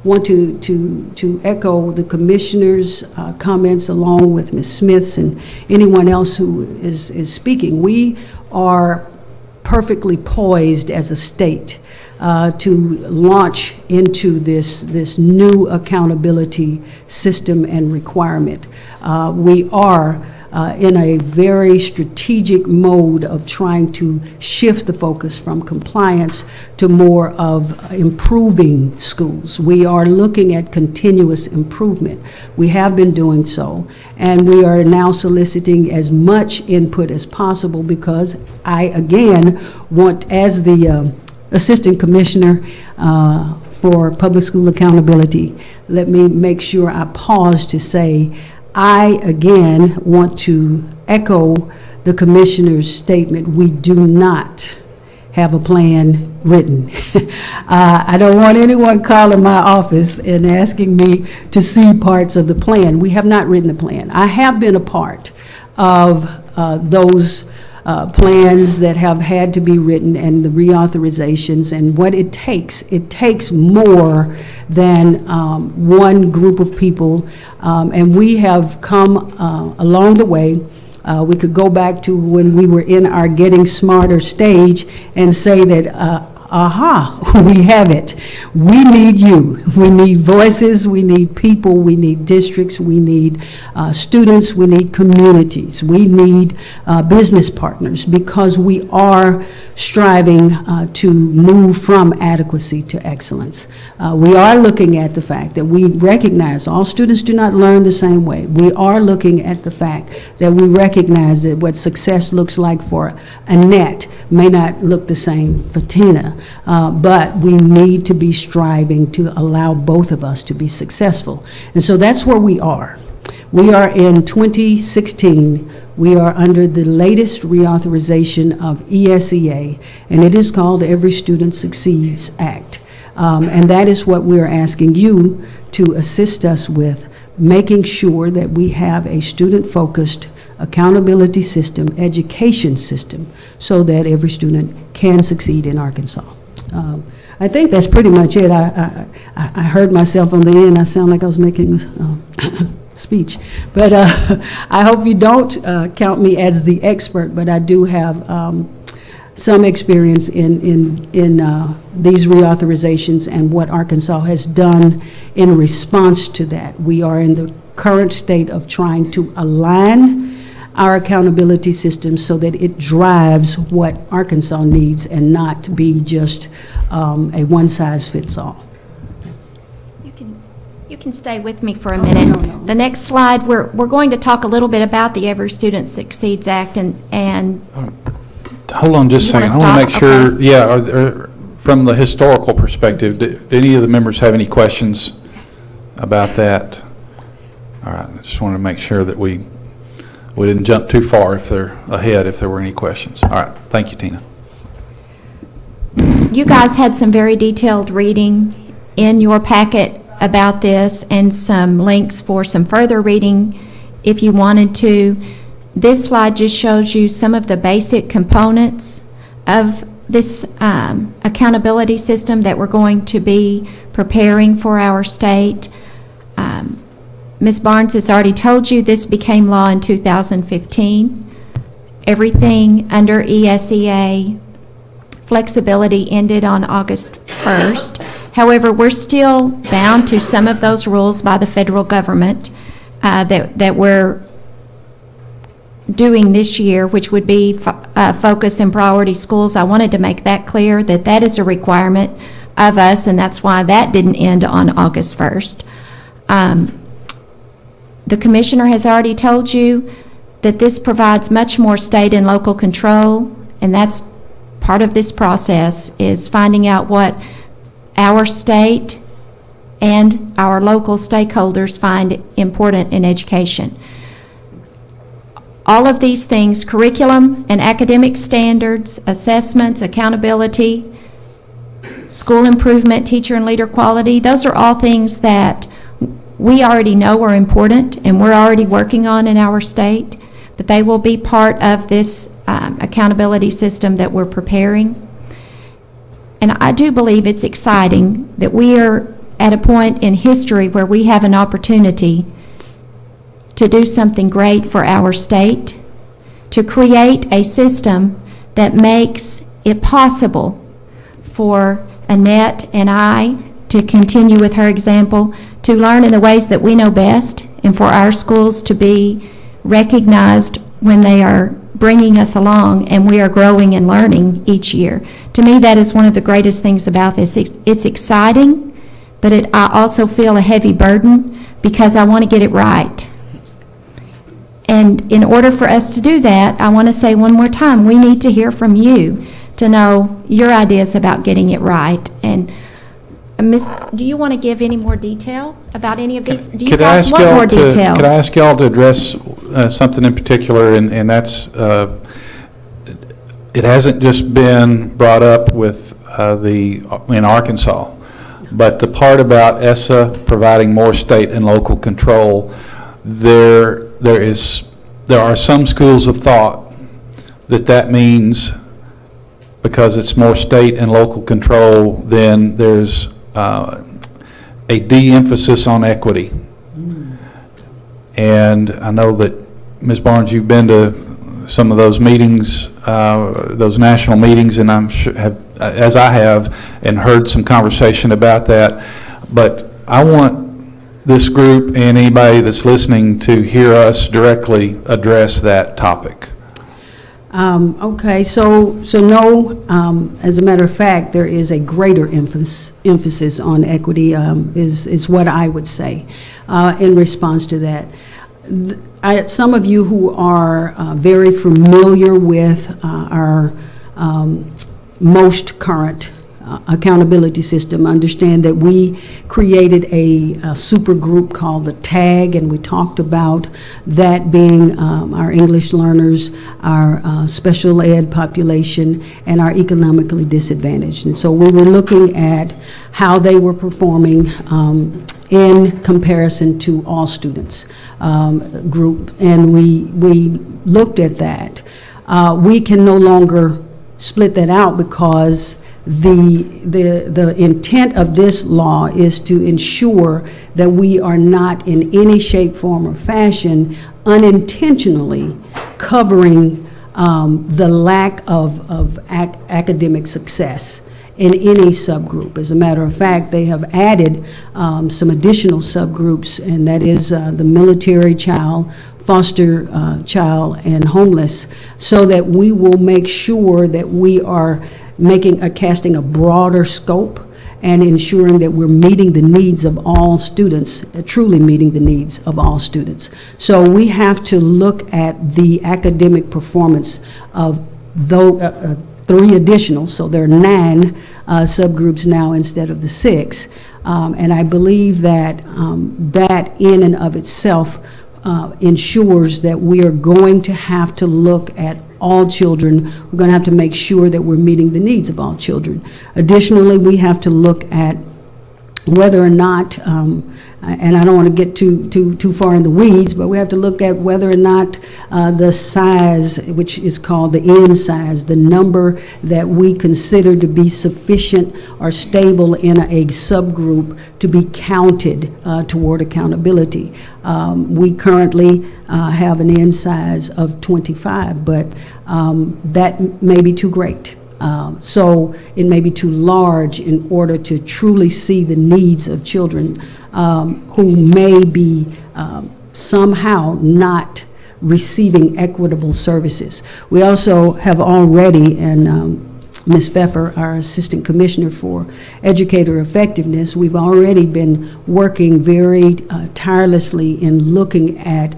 want to echo the commissioner's comments along with Ms. Smith's and anyone else who is speaking. We are perfectly poised as a state to launch into this new accountability system and requirement. We are in a very strategic mode of trying to shift the focus from compliance to more of improving schools. We are looking at continuous improvement. We have been doing so, and we are now soliciting as much input as possible because I, again, want, as the Assistant Commissioner for Public School Accountability, let me make sure I pause to say, I, again, want to echo the Commissioner's statement. We do not have a plan written. I don't want anyone calling my office and asking me to see parts of the plan. We have not written the plan. I have been a part of those plans that have had to be written and the reauthorizations and what it takes more than one group of people, and we have come along the way. We could go back to when we were in our Getting Smarter stage and say that aha, we have it. We need you. We need voices. We need people. We need districts. We need students. We need communities. We need business partners because we are striving to move from adequacy to excellence. We are looking at the fact that we recognize all students do not learn the same way. We are looking at the fact that we recognize that what success looks like for Annette may not look the same for Tina. But we need to be striving to allow both of us to be successful. And so that's where we are. We are in 2016. We are under the latest reauthorization of ESEA, and it is called Every Student Succeeds Act. And that is what we are asking you to assist us with, making sure that we have a student-focused accountability system, education system, so that every student can succeed in Arkansas. I think that's pretty much it. I heard myself on the end. I sound like I was making a speech. But I hope you don't count me as the expert, but I do have some experience in these reauthorizations and what Arkansas has done in response to that. We are in the current state of trying to align our accountability system so that it drives what Arkansas needs and not be just a one-size-fits-all. You can stay with me for a minute. No. The next slide, we're going to talk a little bit about the Every Student Succeeds Act and Hold on just a You second. wanna I want to make stop? sure, Okay. yeah, from the historical perspective, do any of the members have any questions about that? All right, I just wanted to make sure that we didn't jump too far if there were any questions. All right, thank you, Tina. You guys had some very detailed reading in your packet about this and some links for some further reading if you wanted to. This slide just shows you some of the basic components of this accountability system that we're going to be preparing for our state. Ms. Barnes has already told you this became law in 2015. Everything under ESEA flexibility ended on August 1st. However, we're still bound to some of those rules by the federal government that we're doing this year, which would be focus and priority schools. I wanted to make that clear that that is a requirement of us, and that's why that didn't end on August 1st. The commissioner has already told you that this provides much more state and local control, and that's part of this process, is finding out what our state and our local stakeholders find important in education. All of these things, curriculum and academic standards, assessments, accountability, school improvement, teacher and leader quality, those are all things that we already know are important and we're already working on in our state, but they will be part of this accountability system that we're preparing. And I do believe it's exciting that we are at a point in history where we have an opportunity to do something great for our state, to create a system that makes it possible for Annette and I to continue with her example, to learn in the ways that we know best, and for our schools to be recognized when they are bringing us along and we are growing and learning each year. To me, that is one of the greatest things about this. It's exciting, but I also feel a heavy burden because I want to get it right. And in order for us to do that, I want to say one more time, we need to hear from you to know your ideas about getting it right. And Miss, do you want to give any more detail about any of these? Do you guys want more detail? Could I ask y'all to address something in particular, and that's, it hasn't just been brought up with in Arkansas, but the part about ESSA providing more state and local control, there are some schools of thought that means because it's more state and local control, then there's a de-emphasis on equity. And I know that, Ms. Barnes, you've been to some of those meetings, those national meetings, and I'm sure as I have, and heard some conversation about that. But I want this group and anybody that's listening to hear us directly address that topic. Okay, so no, as a matter of fact, there is a greater emphasis on equity, is what I would say in response to that. Some of you who are very familiar with our most current accountability system understand that we created a super group called the TAG, and we talked about that being our English learners, our special ed population, and our economically disadvantaged. And so we were looking at how they were performing in comparison to all students group, and we looked at that. We can no longer split that out because the intent of this law is to ensure that we are not in any shape, form, or fashion unintentionally covering the lack of academic success in any subgroup. As a matter of fact, they have added some additional subgroups, and that is the military child, foster child, and homeless, so that we will make sure that we are casting a broader scope and ensuring that we're meeting the needs of all students, truly meeting the needs of all students. So we have to look at the academic performance of 3 additional, so there are 9 subgroups now instead of the 6. And I believe that that in and of itself ensures that we are going to have to look at all children. We're going to have to make sure that we're meeting the needs of all children. Additionally, we have to look at whether or not, and I don't want to get too far in the weeds, but we have to look at whether or not the size, which is called the N size, the number that we consider to be sufficient or stable in a subgroup to be counted toward accountability. We currently have an N size of 25, but that may be too great. So it may be too large in order to truly see the needs of children who may be somehow not receiving equitable services. We also have already, and Ms. Pfeffer, our Assistant Commissioner for Educator Effectiveness, we've already been working very tirelessly in looking at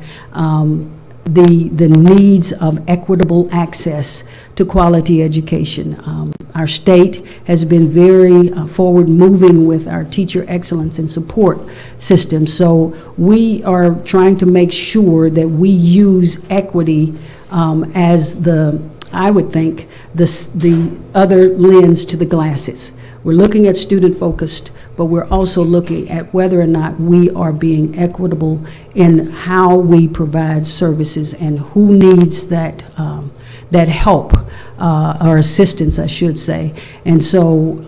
the needs of equitable access to quality education. Our state has been very forward-moving with our teacher excellence and support system, so we are trying to make sure that we use equity as I would think, the other lens to the glasses. We're looking at student-focused, but we're also looking at whether or not we are being equitable in how we provide services and who needs that help or assistance, I should say. And so,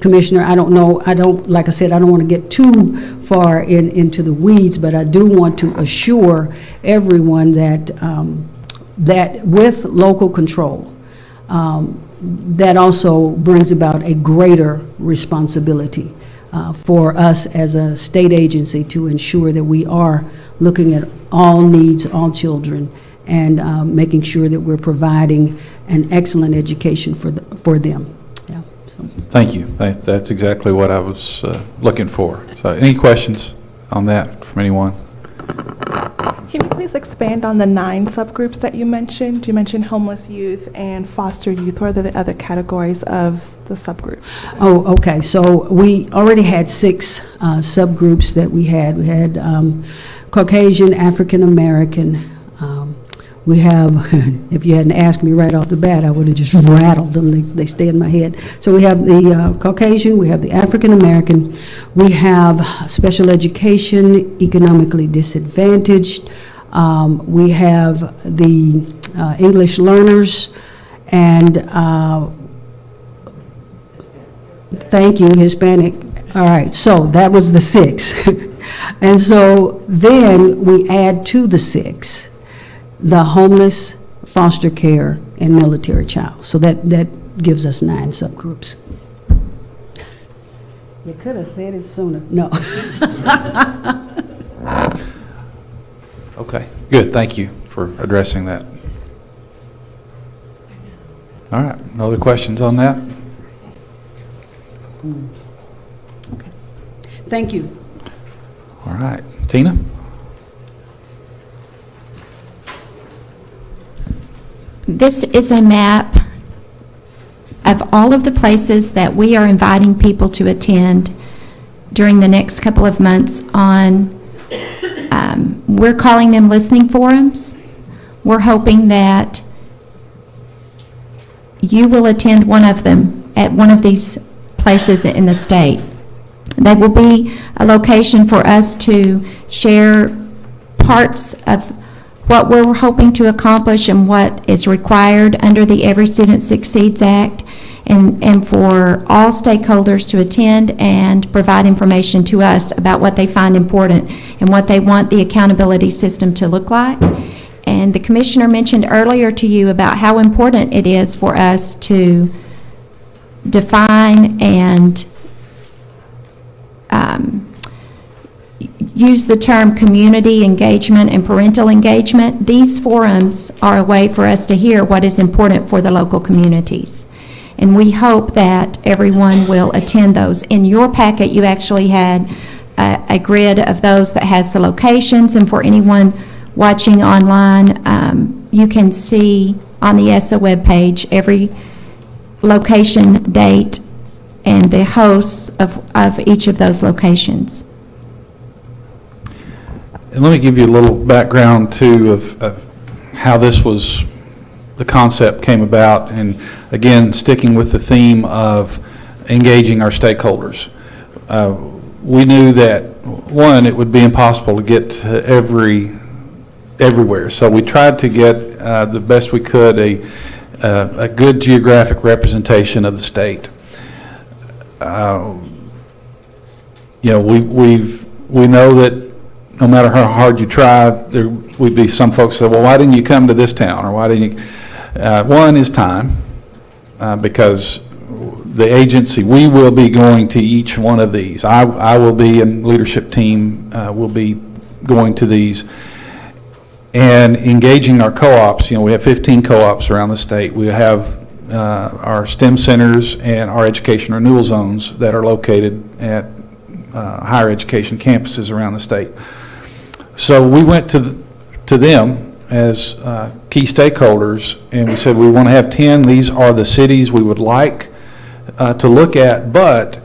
Commissioner, I don't know, like I said, I don't want to get too far into the weeds, but I do want to assure everyone that that with local control, that also brings about a greater responsibility for us as a state agency to ensure that we are looking at all needs, all children, and making sure that we're providing an excellent education for them. Yeah. So. Thank you. That's exactly what I was looking for. So any questions on that from anyone? Can you please expand on the 9 subgroups that you mentioned? You mentioned homeless youth and foster youth. What are the other categories of the subgroups? Oh, okay. So we already had 6 subgroups that we had. We had Caucasian, African American. We have, if you hadn't asked me right off the bat, I would have just rattled them. They stay in my head. So we have the Caucasian, we have the African American, we have special education, economically disadvantaged, we have the English learners, and thank you, Hispanic. All right, so that was the 6. And so then we add to the 6 the homeless, foster care, and military child. So that gives us 9 subgroups. You could have said it sooner. No. Okay, good. Thank you for addressing that. All right, no other questions on that? Okay. Thank you. All right, Tina? This is a map of all of the places that we are inviting people to attend during the next couple of months on, we're calling them listening forums. We're hoping that you will attend one of them at one of these places in the state. They will be a location for us to share parts of what we're hoping to accomplish and what is required under the Every Student Succeeds Act, and for all stakeholders to attend and provide information to us about what they find important and what they want the accountability system to look like. And the Commissioner mentioned earlier to you about how important it is for us to define and use the term community engagement and parental engagement. These forums are a way for us to hear what is important for the local communities. And we hope that everyone will attend those. In your packet, you actually had a grid of those that has the locations, and for anyone watching online, you can see on the ESSA webpage every location, date, and the hosts of each of those locations. And let me give you a little background, too, of how the concept came about, and again, sticking with the theme of engaging our stakeholders. We knew that, one, it would be impossible to get to everywhere, so we tried to get the best we could a good geographic representation of the state. You know, we know that no matter how hard you try, there would be some folks that say, well, why didn't you come to this town, or why didn't you? One is time, because the agency, we will be going to each one of these. I will be, and leadership team will be going to these. And engaging our co-ops, you know, we have 15 co-ops around the state. We have our STEM centers and our education renewal zones that are located at higher education campuses around the state. So we went to them as key stakeholders, and we said we want to have 10. These are the cities we would like to look at, but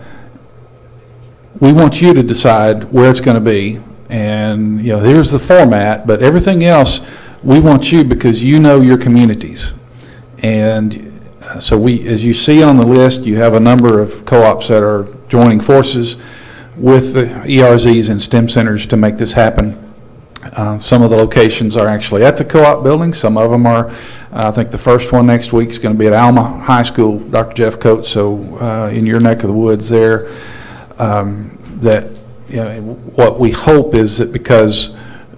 we want you to decide where it's going to be. And, you know, here's the format, but everything else, we want you, because you know your communities. And so as you see on the list, you have a number of co-ops that are joining forces with the ERZs and STEM centers to make this happen. Some of the locations are actually at the co-op building. Some of them are, I think the first one next week is going to be at Alma High School, Dr. Jeff Coates, so in your neck of the woods there. That, you know, what we hope is that because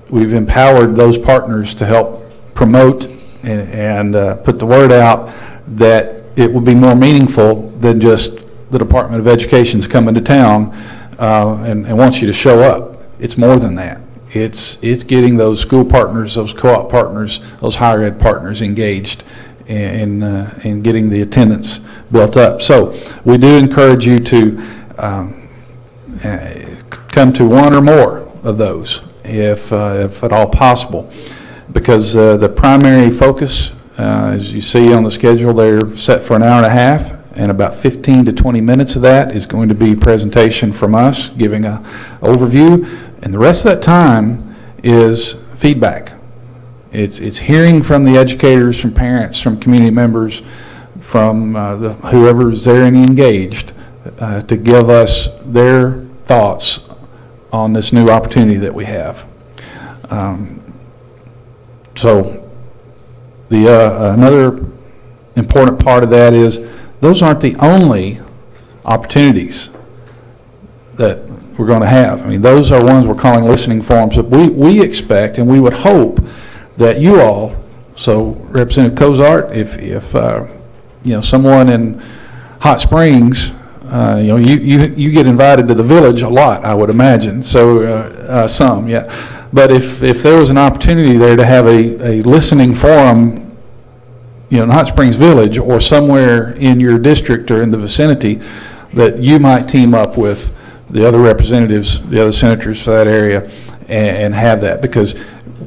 we've empowered those partners to help promote and put the word out, that it will be more meaningful than just the Department of Education's coming to town and wants you to show up. It's more than that. It's getting those school partners, those co-op partners, those higher ed partners engaged in getting the attendance built up. So we do encourage you to come to one or more of those if at all possible, because the primary focus, as you see on the schedule, they're set for an hour and a half, and about 15 to 20 minutes of that is going to be presentation from us giving an overview, and the rest of that time is feedback. It's hearing from the educators, from parents, from community members, from whoever is there and engaged to give us their thoughts on this new opportunity that we have. So another important part of that is those aren't the only opportunities that we're going to have. I mean, those are ones we're calling listening forums that we expect, and we would hope that you all, so Representative Cozart, if you know, someone in Hot Springs, you know, you get invited to the village a lot, I would imagine. So some, yeah. But if there was an opportunity there to have a listening forum, you know, in Hot Springs Village or somewhere in your district or in the vicinity, that you might team up with the other representatives, the other senators for that area, and have that, because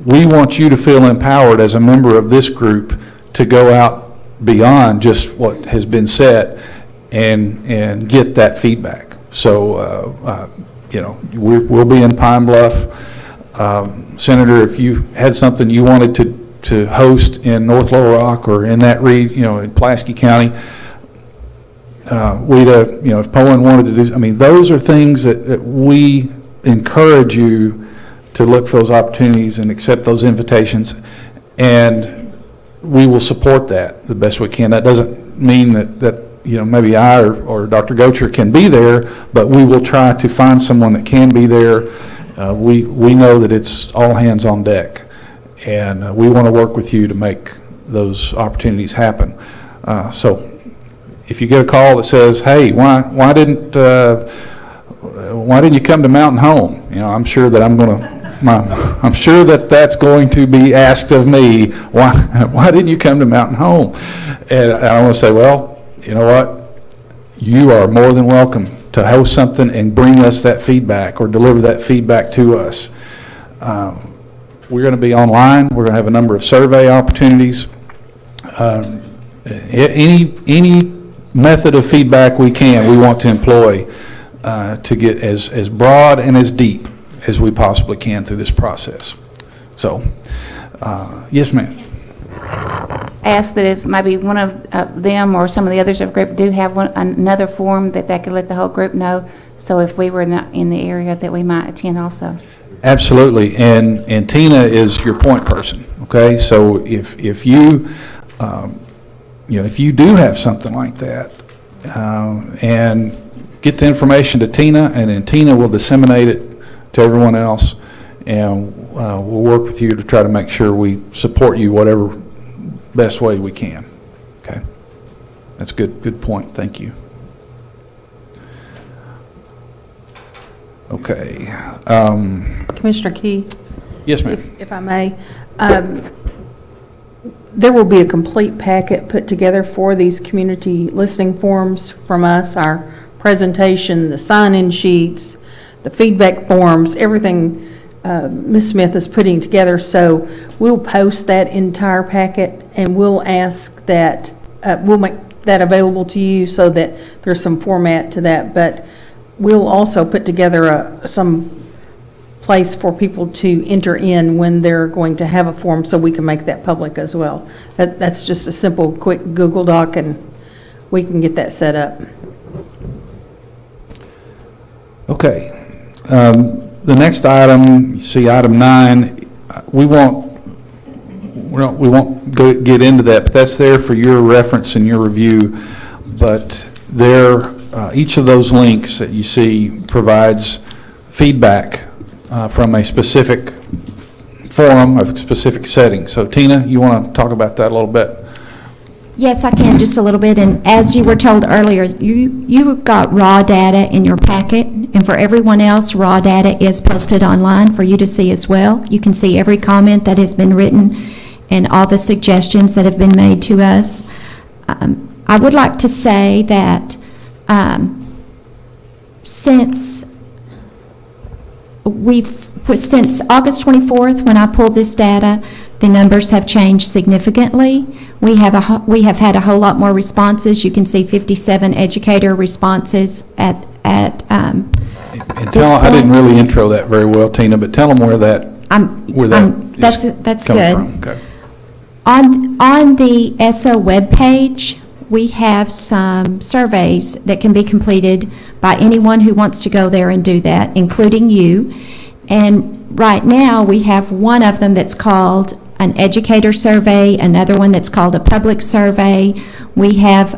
we want you to feel empowered as a member of this group to go out beyond just what has been said and get that feedback. So, you know, we'll be in Pine Bluff. Senator, if you had something you wanted to host in North Little Rock or in that you know, in Pulaski County, you know, if Poland wanted to do, I mean, those are things that we encourage you to look for those opportunities and accept those invitations, and we will support that the best we can. That doesn't mean that you know, maybe I or Dr. Gocher can be there, but we will try to find someone that can be there. We know that it's all hands on deck, and we want to work with you to make those opportunities happen. So if you get a call that says, hey, why didn't you come to Mountain Home? You know, I'm sure that I'm sure that that's going to be asked of me. Why didn't you come to Mountain Home? And I want to say, well, you know what? You are more than welcome to host something and bring us that feedback or deliver that feedback to us. We're going to be online. We're going to have a number of survey opportunities. Any method of feedback we can, we want to employ to get as broad and as deep as we possibly can through this process. So, yes, ma'am. Ask that if maybe one of them or some of the others of the group do have another forum that they could let the whole group know. So if we were in the area that we might attend also. Absolutely, and Tina is your point person. Okay, so if you if you do have something like that, and get the information to Tina, and then Tina will disseminate it to everyone else, and we'll work with you to try to make sure we support you whatever best way we can. Okay, that's good point. Thank you. Okay. Commissioner Key? Yes, ma'am. If I may, there will be a complete packet put together for these community listening forums from us, our presentation, the sign-in sheets, the feedback forms, everything Ms. Smith is putting together. So we'll post that entire packet, and we'll ask that, we'll make that available to you so that there's some format to that. But we'll also put together some place for people to enter in when they're going to have a form, so we can make that public as well. That's just a simple, quick Google Doc, and we can get that set up. Okay. The next item, you see item 9, we won't get into that, but that's there for your reference and your review. But there, each of those links that you see provides feedback from a specific forum, a specific setting. So Tina, you want to talk about that a little bit? Yes, I can, just a little bit. And as you were told earlier, you got raw data in your packet, and for everyone else, raw data is posted online for you to see as well. You can see every comment that has been written and all the suggestions that have been made to us. I would like to say that since August 24th, when I pulled this data, the numbers have changed significantly. We have had a whole lot more responses. You can see 57 educator responses at And this I didn't point. really intro that very well, Tina, but tell them where that that's is good. coming from. Okay. On the SO webpage, we have some surveys that can be completed by anyone who wants to go there and do that, including you. And right now, we have one of them that's called an educator survey, another one that's called a public survey. We have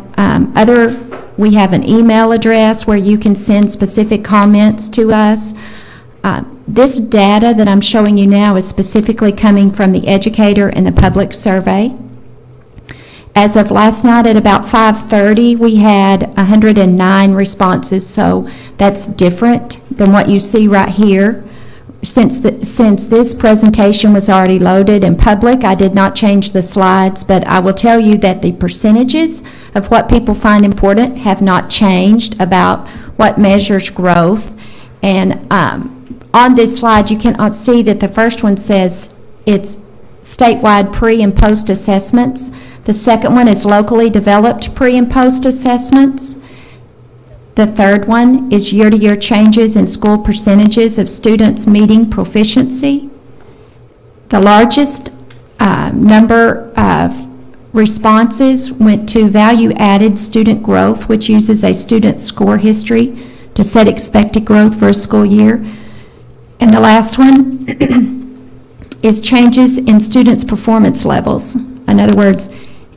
we have an email address where you can send specific comments to us. This data that I'm showing you now is specifically coming from the educator and the public survey. As of last night at about 5:30, we had 109 responses, so that's different than what you see right here. Since this presentation was already loaded in public, I did not change the slides, but I will tell you that the percentages of what people find important have not changed about what measures growth. And on this slide, you can see that the first one says it's statewide pre- and post-assessments. The second one is locally developed pre- and post-assessments. The third one is year-to-year changes in school percentages of students meeting proficiency. The largest number of responses went to value-added student growth, which uses a student score history to set expected growth for a school year. And the last one is changes in students' performance levels. In other words,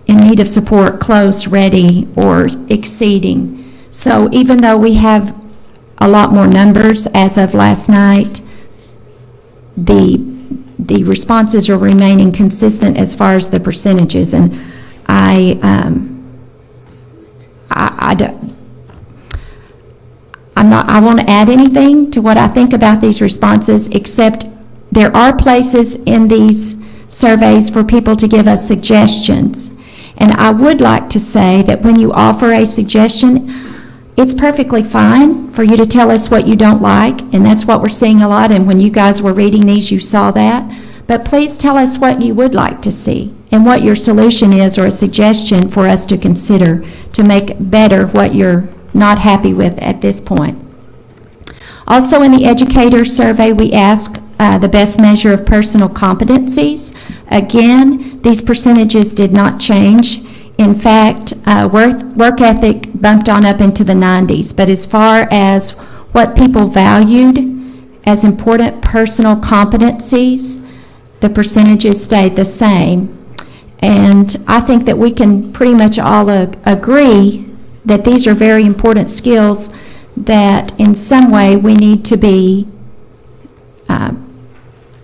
in need of support, close, ready, or exceeding. So even though we have a lot more numbers as of last night, the responses are remaining consistent as far as the percentages. And I won't add anything to what I think about these responses, except there are places in these surveys for people to give us suggestions. And I would like to say that when you offer a suggestion, it's perfectly fine for you to tell us what you don't like, and that's what we're seeing a lot, and when you guys were reading these, you saw that. But please tell us what you would like to see, and what your solution is or a suggestion for us to consider to make better what you're not happy with at this point. Also, in the educator survey, we ask the best measure of personal competencies. Again, these percentages did not change. In fact, work ethic bumped on up into the 90s, but as far as what people valued as important personal competencies, the percentages stayed the same. And I think that we can pretty much all agree that these are very important skills that in some way we need to be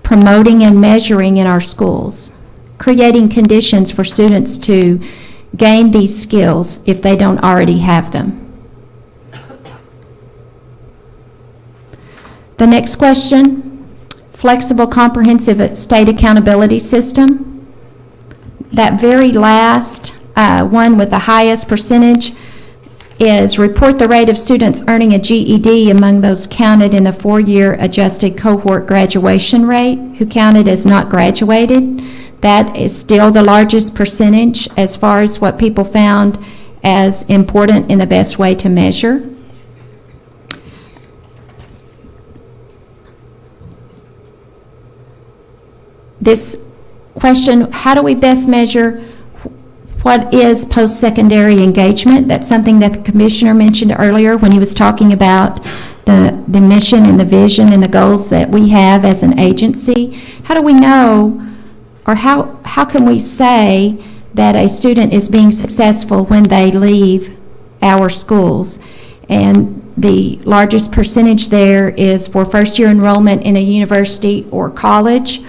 promoting and measuring in our schools, creating conditions for students to gain these skills if they don't already have them. The next question, flexible comprehensive state accountability system. That very last one with the highest percentage is report the rate of students earning a GED among those counted in the 4-year adjusted cohort graduation rate who counted as not graduated. That is still the largest percentage as far as what people found as important in the best way to measure. This question, how do we best measure what is post-secondary engagement? That's something that the commissioner mentioned earlier when he was talking about the mission and the vision and the goals that we have as an agency. How do we know, or how can we say that a student is being successful when they leave our schools? And the largest percentage there is for first-year enrollment in a university or college.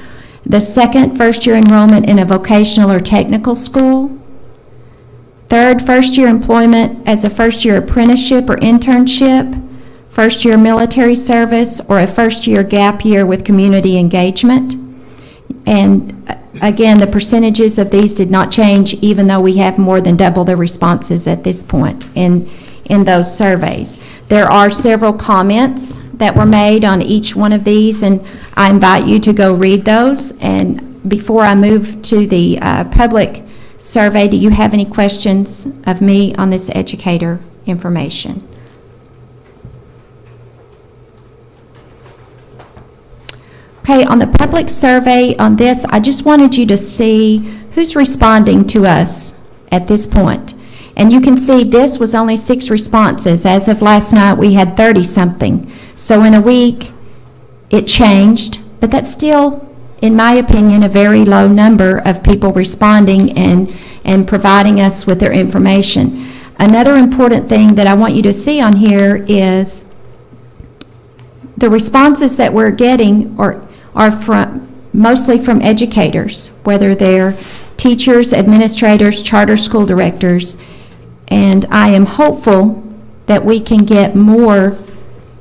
The second, first-year enrollment in a vocational or technical school. Third, first-year employment as a first-year apprenticeship or internship, first-year military service, or a first-year gap year with community engagement. And again, the percentages of these did not change, even though we have more than double the responses at this point in those surveys. There are several comments that were made on each one of these, and I invite you to go read those. And before I move to the public survey, do you have any questions of me on this educator information? Okay, on the public survey on this, I just wanted you to see who's responding to us at this point. And you can see this was only 6 responses. As of last night, we had 30-something. So in a week, it changed, but that's still, in my opinion, a very low number of people responding and providing us with their information. Another important thing that I want you to see on here is the responses that we're getting are mostly from educators, whether they're teachers, administrators, charter school directors, and I am hopeful that we can get more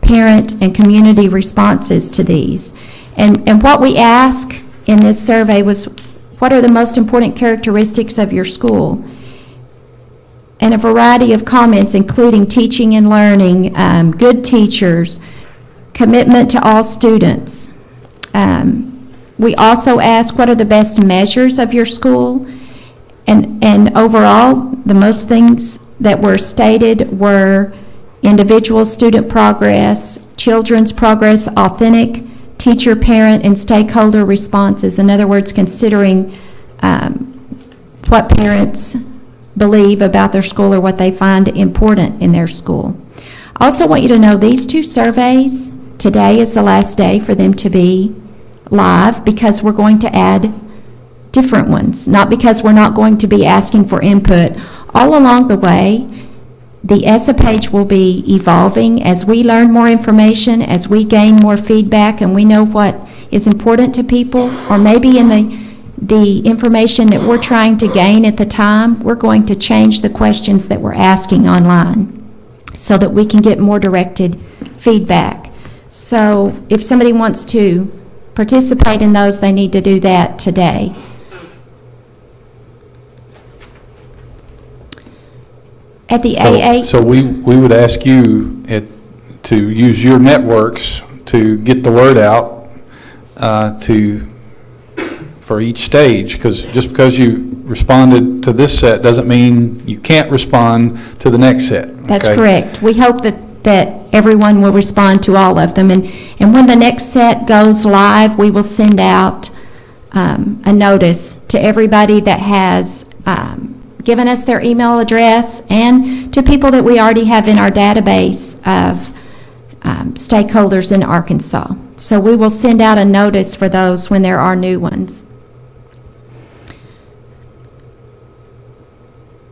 parent and community responses to these. And what we asked in this survey was, what are the most important characteristics of your school? And a variety of comments, including teaching and learning, good teachers, commitment to all students. We also asked, what are the best measures of your school? And overall, the most things that were stated were individual student progress, children's progress, authentic teacher, parent, and stakeholder responses. In other words, considering what parents believe about their school or what they find important in their school. I also want you to know these 2 surveys, today is the last day for them to be live because we're going to add different ones, not because we're not going to be asking for input. All along the way, the ESSA page will be evolving as we learn more information, as we gain more feedback, and we know what is important to people, or maybe in the information that we're trying to gain at the time, we're going to change the questions that we're asking online so that we can get more directed feedback. So if somebody wants to participate in those, they need to do that today. At the AA... So we would ask you to use your networks to get the word out for each stage, because just because you responded to this set doesn't mean you can't respond to the next set. That's okay? correct. We hope that everyone will respond to all of them. And when the next set goes live, we will send out a notice to everybody that has given us their email address and to people that we already have in our database of stakeholders in Arkansas. So we will send out a notice for those when there are new ones.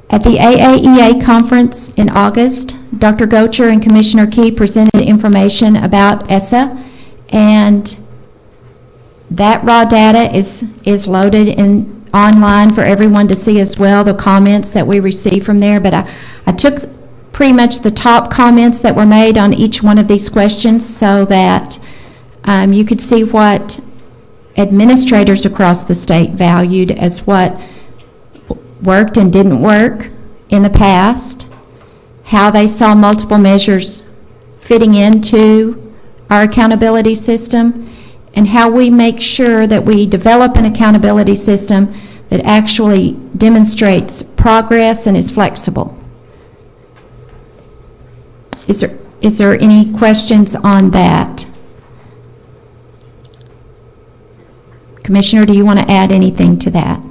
At the AAEA conference in August, Dr. Gocher and Commissioner Key presented information about ESSA, and that raw data is loaded online for everyone to see as well, the comments that we received from there. But I took pretty much the top comments that were made on each one of these questions so that you could see what administrators across the state valued as what worked and didn't work in the past, how they saw multiple measures fitting into our accountability system, and how we make sure that we develop an accountability system that actually demonstrates progress and is flexible. Is there any questions on that? Commissioner, do you want to add anything to that?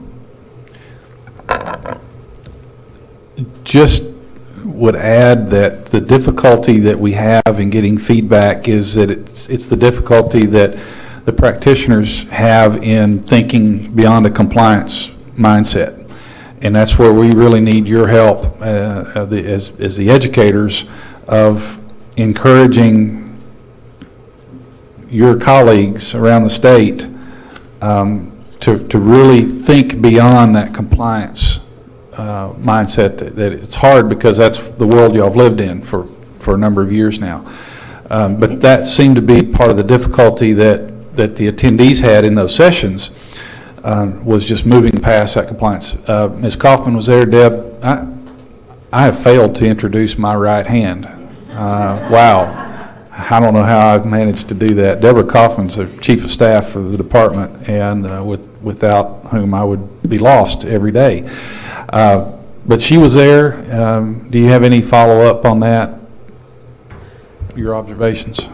Just would add that the difficulty that we have in getting feedback is that it's the difficulty that the practitioners have in thinking beyond a compliance mindset. And that's where we really need your help as the educators of encouraging your colleagues around the state to really think beyond that compliance mindset. That it's hard because that's the world y'all have lived in for a number of years now. But that seemed to be part of the difficulty that the attendees had in those sessions, was just moving past that compliance. Ms. Kaufman was there. Deb, I have failed to introduce my right hand. Wow. I don't know how I've managed to do that. Deborah Kaufman's the chief of staff of the department, and without whom I would be lost every day. But she was there. Do you have any follow-up on that? Your observations?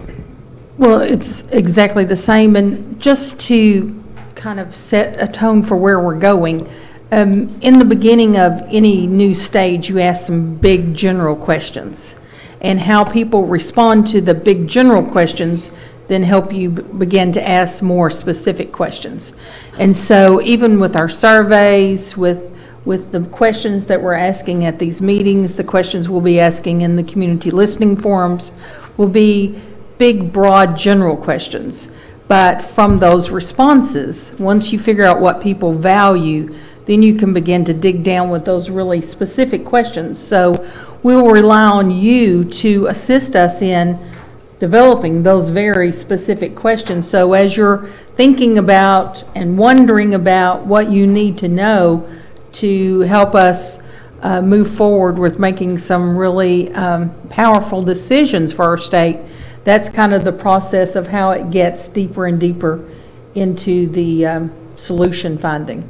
Well, it's exactly the same, and just to kind of set a tone for where we're going, in the beginning of any new stage, you ask some big general questions, and how people respond to the big general questions then help you begin to ask more specific questions. And so even with our surveys, with the questions that we're asking at these meetings, the questions we'll be asking in the community listening forums will be big, broad, general questions. But from those responses, once you figure out what people value, then you can begin to dig down with those really specific questions. So we will rely on you to assist us in developing those very specific questions. So as you're thinking about and wondering about what you need to know to help us move forward with making some really powerful decisions for our state, that's kind of the process of how it gets deeper and deeper into the solution finding.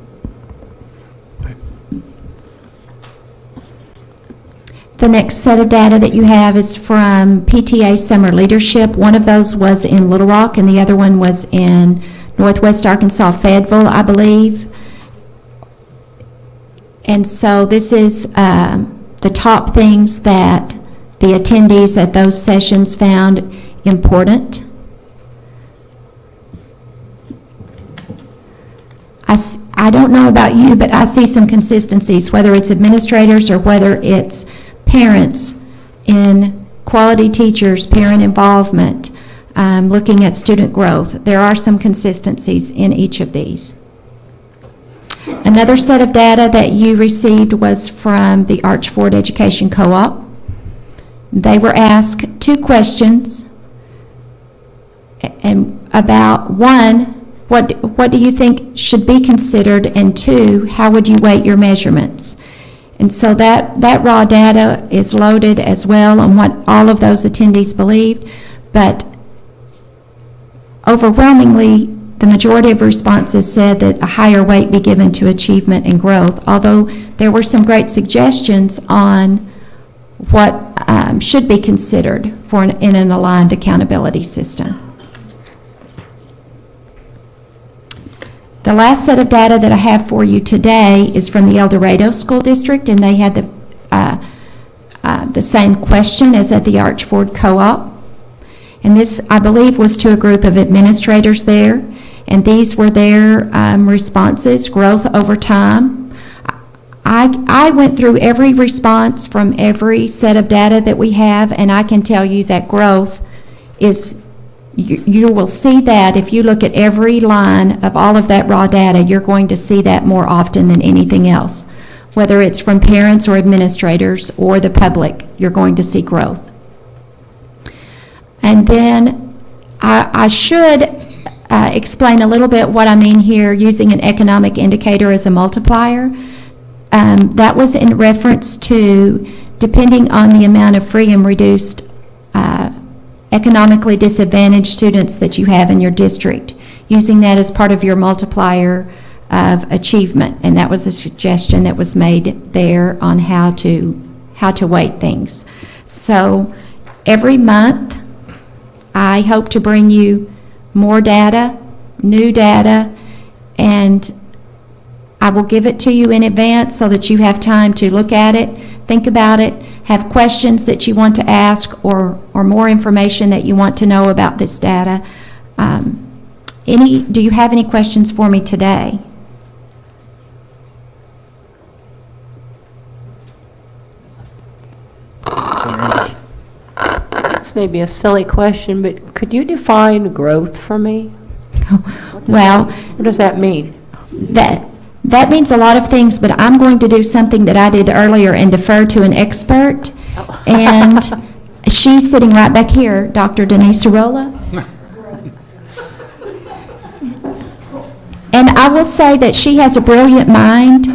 The next set of data that you have is from PTA Summer Leadership. One of those was in Little Rock, and the other one was in Northwest Arkansas, Fayetteville, I believe. And so this is the top things that the attendees at those sessions found important. I don't know about you, but I see some consistencies, whether it's administrators or whether it's parents in quality teachers, parent involvement, looking at student growth. There are some consistencies in each of these. Another set of data that you received was from the Archford Education Co-op. They were asked 2 questions and about, 1, what do you think should be considered, and 2, how would you weight your measurements? And so that raw data is loaded as well on what all of those attendees believed, but overwhelmingly the majority of responses said that a higher weight be given to achievement and growth, although there were some great suggestions on what should be considered in an aligned accountability system. The last set of data that I have for you today is from the El Dorado School District, and they had the same question as at the Archford Co-op. And this, I believe, was to a group of administrators there, and these were their responses: growth over time. I went through every response from every set of data that we have, and I can tell you that growth is, you will see that if you look at every line of all of that raw data, you're going to see that more often than anything else. Whether it's from parents or administrators or the public, you're going to see growth. And then I should explain a little bit what I mean here using an economic indicator as a multiplier. That was in reference to, depending on the amount of free and reduced economically disadvantaged students that you have in your district, using that as part of your multiplier of achievement. And that was a suggestion that was made there on how to weight things. So every month, I hope to bring you more data, new data, and I will give it to you in advance so that you have time to look at it, think about it, have questions that you want to ask, or more information that you want to know about this data. Do you have any questions for me today? This may be a silly question, but could you define growth for me? Well, What does that mean? That means a lot of things, but I'm going to do something that I did earlier and defer to an expert. And she's sitting right back here, Dr. Denise Arola. And I will say that she has a brilliant mind.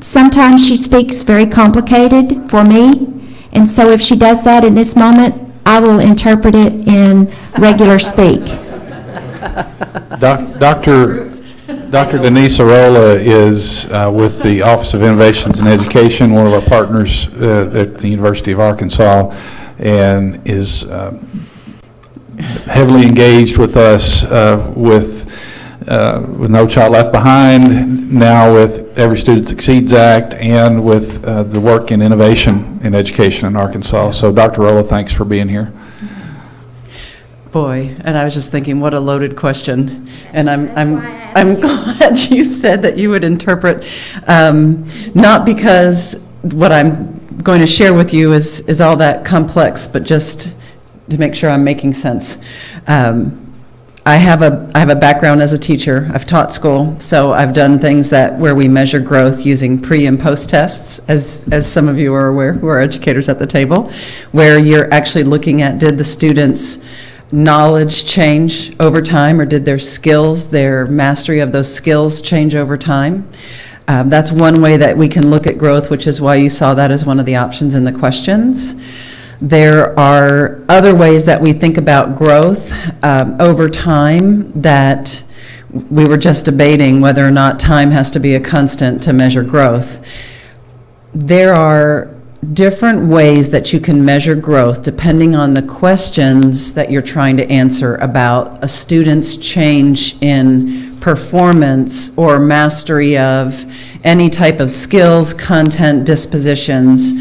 Sometimes she speaks very complicated for me. And so if she does that in this moment, I will interpret it in regular speak. Dr. Denise Arola is with the Office of Innovations in Education, one of our partners at the University of Arkansas, and is heavily engaged with us with No Child Left Behind, now with Every Student Succeeds Act, and with the work in innovation in education in Arkansas. So Dr. Arola, thanks for being here. Boy, and I was just thinking, what a loaded question. And I'm glad you said that you would interpret, not because what I'm going to share with you is all that complex, but just to make sure I'm making sense. I have a background as a teacher. I've taught school, so I've done things where we measure growth using pre and post tests, as some of you are aware who are educators at the table, where you're actually looking at, did the students' knowledge change over time, or did their skills, their mastery of those skills change over time? That's one way that we can look at growth, which is why you saw that as one of the options in the questions. There are other ways that we think about growth over time that we were just debating whether or not time has to be a constant to measure growth. There are different ways that you can measure growth depending on the questions that you're trying to answer about a student's change in performance or mastery of any type of skills, content, dispositions.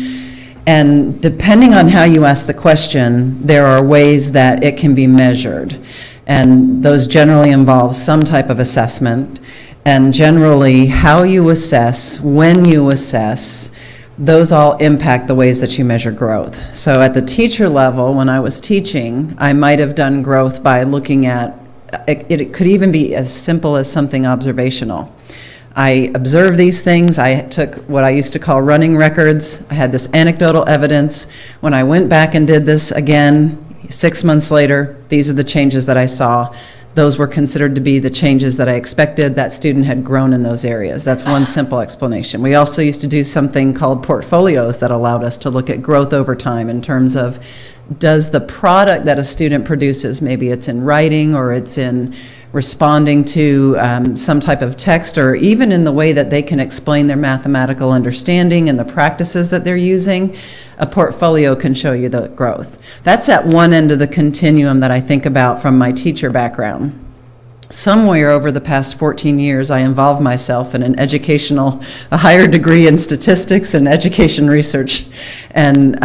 And depending on how you ask the question, there are ways that it can be measured. And those generally involve some type of assessment. And generally, how you assess, when you assess, those all impact the ways that you measure growth. So at the teacher level, when I was teaching, I might have done growth by looking at, it could even be as simple as something observational. I observed these things. I took what I used to call running records. I had this anecdotal evidence. When I went back and did this again, 6 months later, these are the changes that I saw. Those were considered to be the changes that I expected. That student had grown in those areas. That's one simple explanation. We also used to do something called portfolios that allowed us to look at growth over time in terms of, does the product that a student produces, maybe it's in writing or it's in responding to some type of text, or even in the way that they can explain their mathematical understanding and the practices that they're using, a portfolio can show you the growth. That's at one end of the continuum that I think about from my teacher background. Somewhere over the past 14 years, I involved myself in a higher degree in statistics and education research, and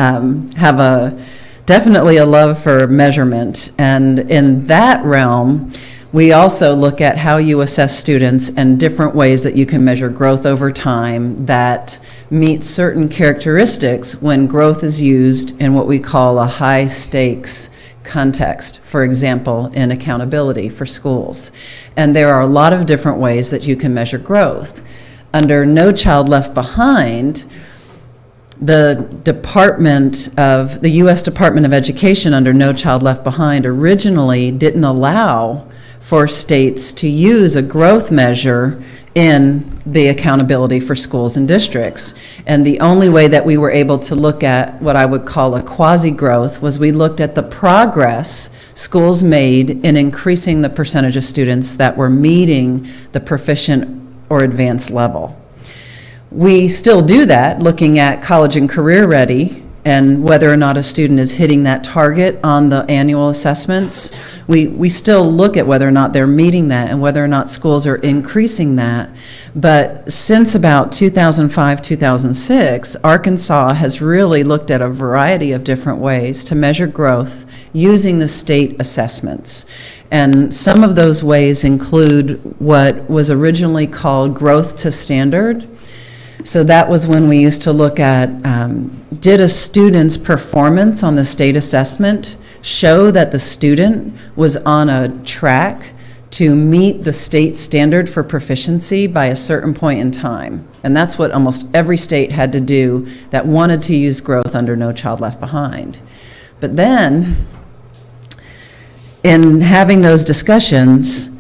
have definitely a love for measurement. And in that realm, we also look at how you assess students and different ways that you can measure growth over time that meet certain characteristics when growth is used in what we call a high stakes context, for example, in accountability for schools. And there are a lot of different ways that you can measure growth. Under No Child Left Behind, the U.S. Department of Education under No Child Left Behind originally didn't allow for states to use a growth measure in the accountability for schools and districts. And the only way that we were able to look at what I would call a quasi-growth was we looked at the progress schools made in increasing the percentage of students that were meeting the proficient or advanced level. We still do that, looking at college and career ready and whether or not a student is hitting that target on the annual assessments. We still look at whether or not they're meeting that and whether or not schools are increasing that. But since about 2005, 2006, Arkansas has really looked at a variety of different ways to measure growth using the state assessments. And some of those ways include what was originally called growth to standard. So that was when we used to look at, did a student's performance on the state assessment show that the student was on a track to meet the state standard for proficiency by a certain point in time? And that's what almost every state had to do that wanted to use growth under No Child Left Behind. But then, in having those discussions,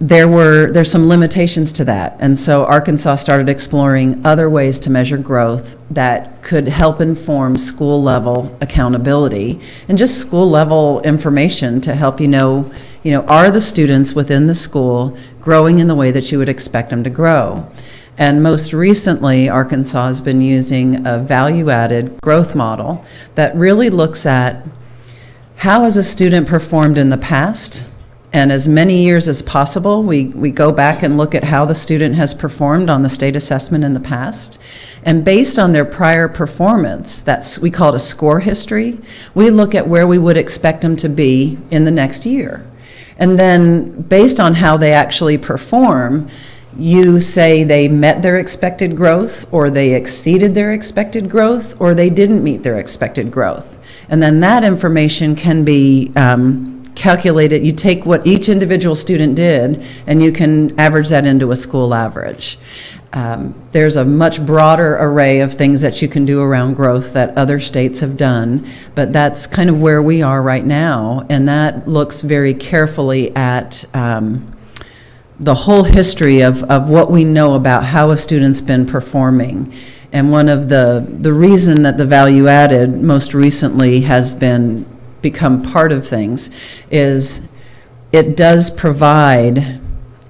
there's some limitations to that. And so Arkansas started exploring other ways to measure growth that could help inform school level accountability and just school level information to help you know, are the students within the school growing in the way that you would expect them to grow? And most recently, Arkansas has been using a value-added growth model that really looks at how has a student performed in the past. And as many years as possible, we go back and look at how the student has performed on the state assessment in the past. And based on their prior performance, we call it a score history, we look at where we would expect them to be in the next year. And then based on how they actually perform, you say they met their expected growth, or they exceeded their expected growth, or they didn't meet their expected growth. And then that information can be calculated. You take what each individual student did and you can average that into a school average. There's a much broader array of things that you can do around growth that other states have done, but that's kind of where we are right now, and that looks very carefully at the whole history of what we know about how a student's been performing. And one of the reason that the value added most recently has become part of things is it does provide,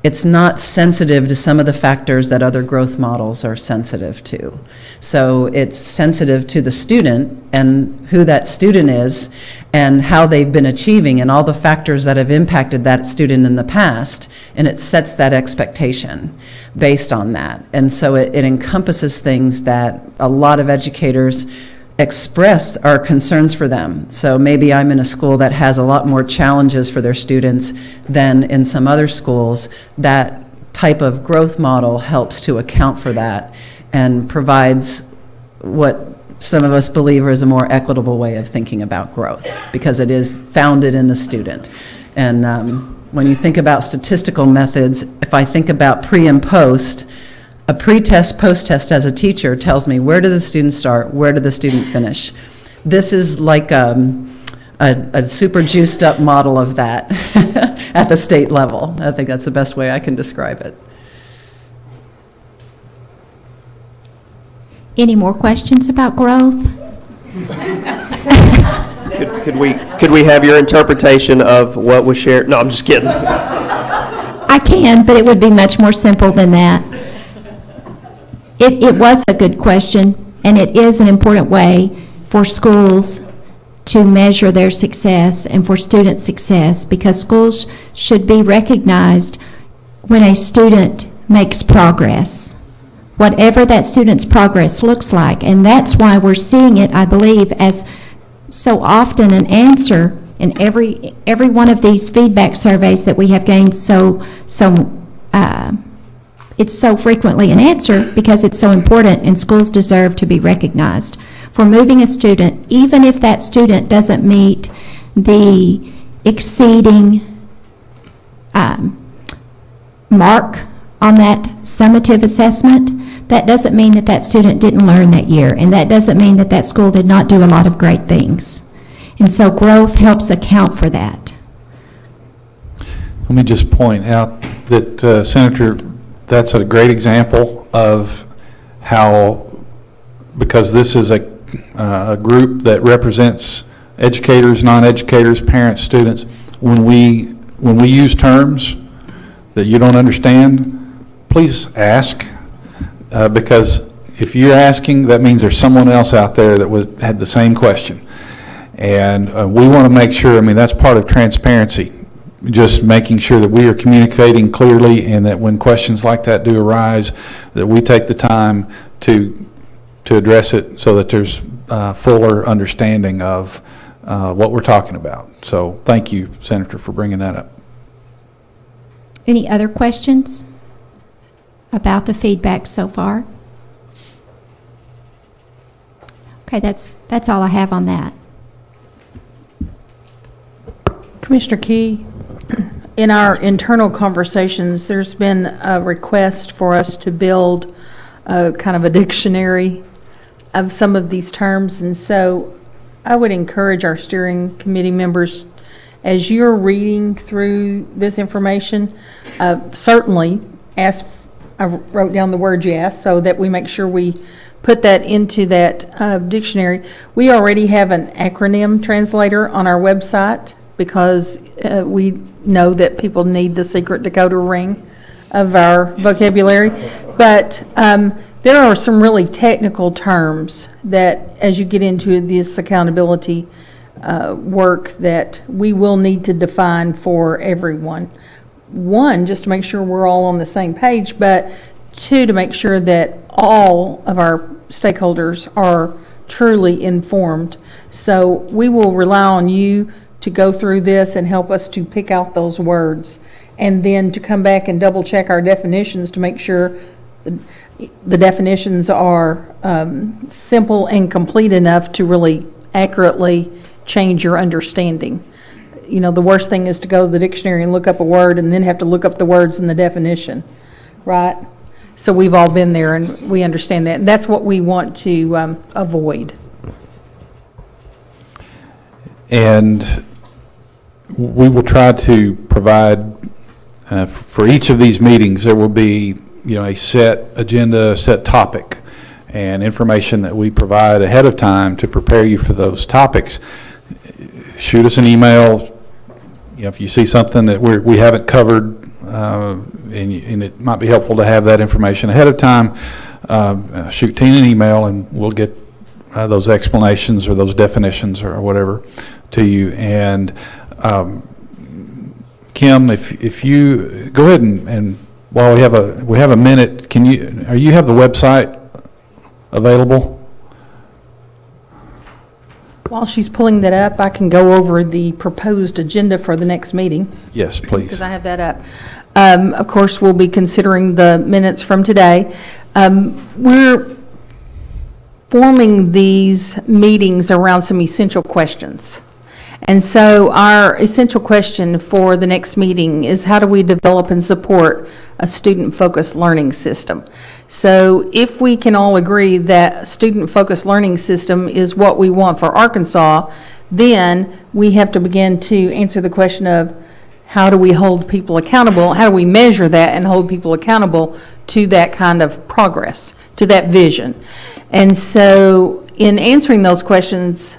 it's not sensitive to some of the factors that other growth models are sensitive to. So it's sensitive to the student and who that student is and how they've been achieving and all the factors that have impacted that student in the past, and it sets that expectation based on that. And so it encompasses things that a lot of educators express are concerns for them. So maybe I'm in a school that has a lot more challenges for their students than in some other schools. That type of growth model helps to account for that and provides what some of us believe is a more equitable way of thinking about growth, because it is founded in the student. And when you think about statistical methods, if I think about pre and post, a pre-test, post-test as a teacher tells me where did the student start, where did the student finish. This is like a super juiced up model of that at the state level. I think that's the best way I can describe it. Any more questions about growth? Could we have your interpretation of what was shared? No, I'm just kidding. I can, but it would be much more simple than that. It was a good question, and it is an important way for schools to measure their success and for student success, because schools should be recognized when a student makes progress, whatever that student's progress looks like. And that's why we're seeing it, I believe, as so often an answer in every one of these feedback surveys that we have gained. It's so frequently an answer because it's so important, and schools deserve to be recognized for moving a student, even if that student doesn't meet the exceeding mark on that summative assessment. That doesn't mean that that student didn't learn that year, and that doesn't mean that that school did not do a lot of great things. And so growth helps account for that. Let me just point out that, Senator, that's a great example of how, because this is a group that represents educators, non-educators, parents, students, when we use terms that you don't understand, please ask, because if you're asking, that means there's someone else out there that had the same question. And we want to make sure, I mean, that's part of transparency, just making sure that we are communicating clearly, and that when questions like that do arise, that we take the time to address it so that there's fuller understanding of what we're talking about. So thank you, Senator, for bringing that up. Any other questions about the feedback so far? Okay, that's all I have on that. Commissioner Key, in our internal conversations, there's been a request for us to build kind of a dictionary of some of these terms, and so I would encourage our steering committee members, as you're reading through this information, certainly ask, I wrote down the word yes, so that we make sure we put that into that dictionary. We already have an acronym translator on our website, because we know that people need the secret decoder ring of our vocabulary. But there are some really technical terms that, as you get into this accountability work, that we will need to define for everyone. One, just to make sure we're all on the same page, but two, to make sure that all of our stakeholders are truly informed. So we will rely on you to go through this and help us to pick out those words, and then to come back and double check our definitions to make sure the definitions are simple and complete enough to really accurately change your understanding. You know, the worst thing is to go to the dictionary and look up a word and then have to look up the words in the definition, right? So we've all been there and we understand that. And that's what we want to avoid. And we will try to provide, for each of these meetings, there will be, a set agenda, a set topic, and information that we provide ahead of time to prepare you for those topics. Shoot us an email, if you see something that we haven't covered, and it might be helpful to have that information ahead of time. Shoot Tina an email, and we'll get those explanations or those definitions or whatever to you. And Kim, if you go ahead and while we have a minute, you have the website available? While she's pulling that up, I can go over the proposed agenda for the next meeting. Yes, please. Because I have that up. Of course, we'll be considering the minutes from today. We're forming these meetings around some essential questions. And so our essential question for the next meeting is, how do we develop and support a student-focused learning system? So if we can all agree that student-focused learning system is what we want for Arkansas, then we have to begin to answer the question of, how do we hold people accountable? How do we measure that and hold people accountable to that kind of progress, to that vision? And so in answering those questions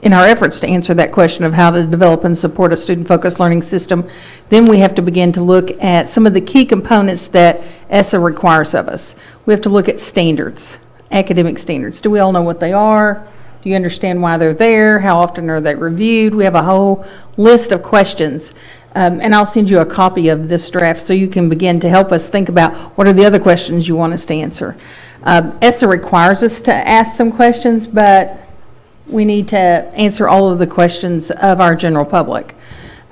in our efforts to answer that question of how to develop and support a student-focused learning system, then we have to begin to look at some of the key components that ESSA requires of us. We have to look at standards, academic standards. Do we all know what they are? Do you understand why they're there? How often are they reviewed? We have a whole list of questions. And I'll send you a copy of this draft so you can begin to help us think about what are the other questions you want us to answer. ESSA requires us to ask some questions, but we need to answer all of the questions of our general public.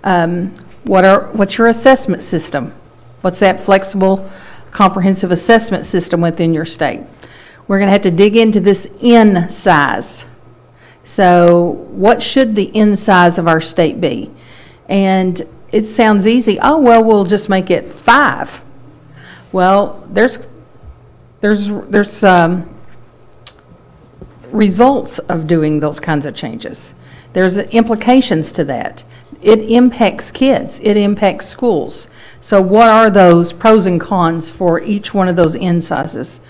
What's your assessment system? What's that flexible, comprehensive assessment system within your state? We're going to have to dig into this N size. So what should the N size of our state be? And it sounds easy. Oh, well, we'll just make it 5. Well, there's results of doing those kinds of changes. There's implications to that. It impacts kids. It impacts schools. So what are those pros and cons for each one of those N sizes?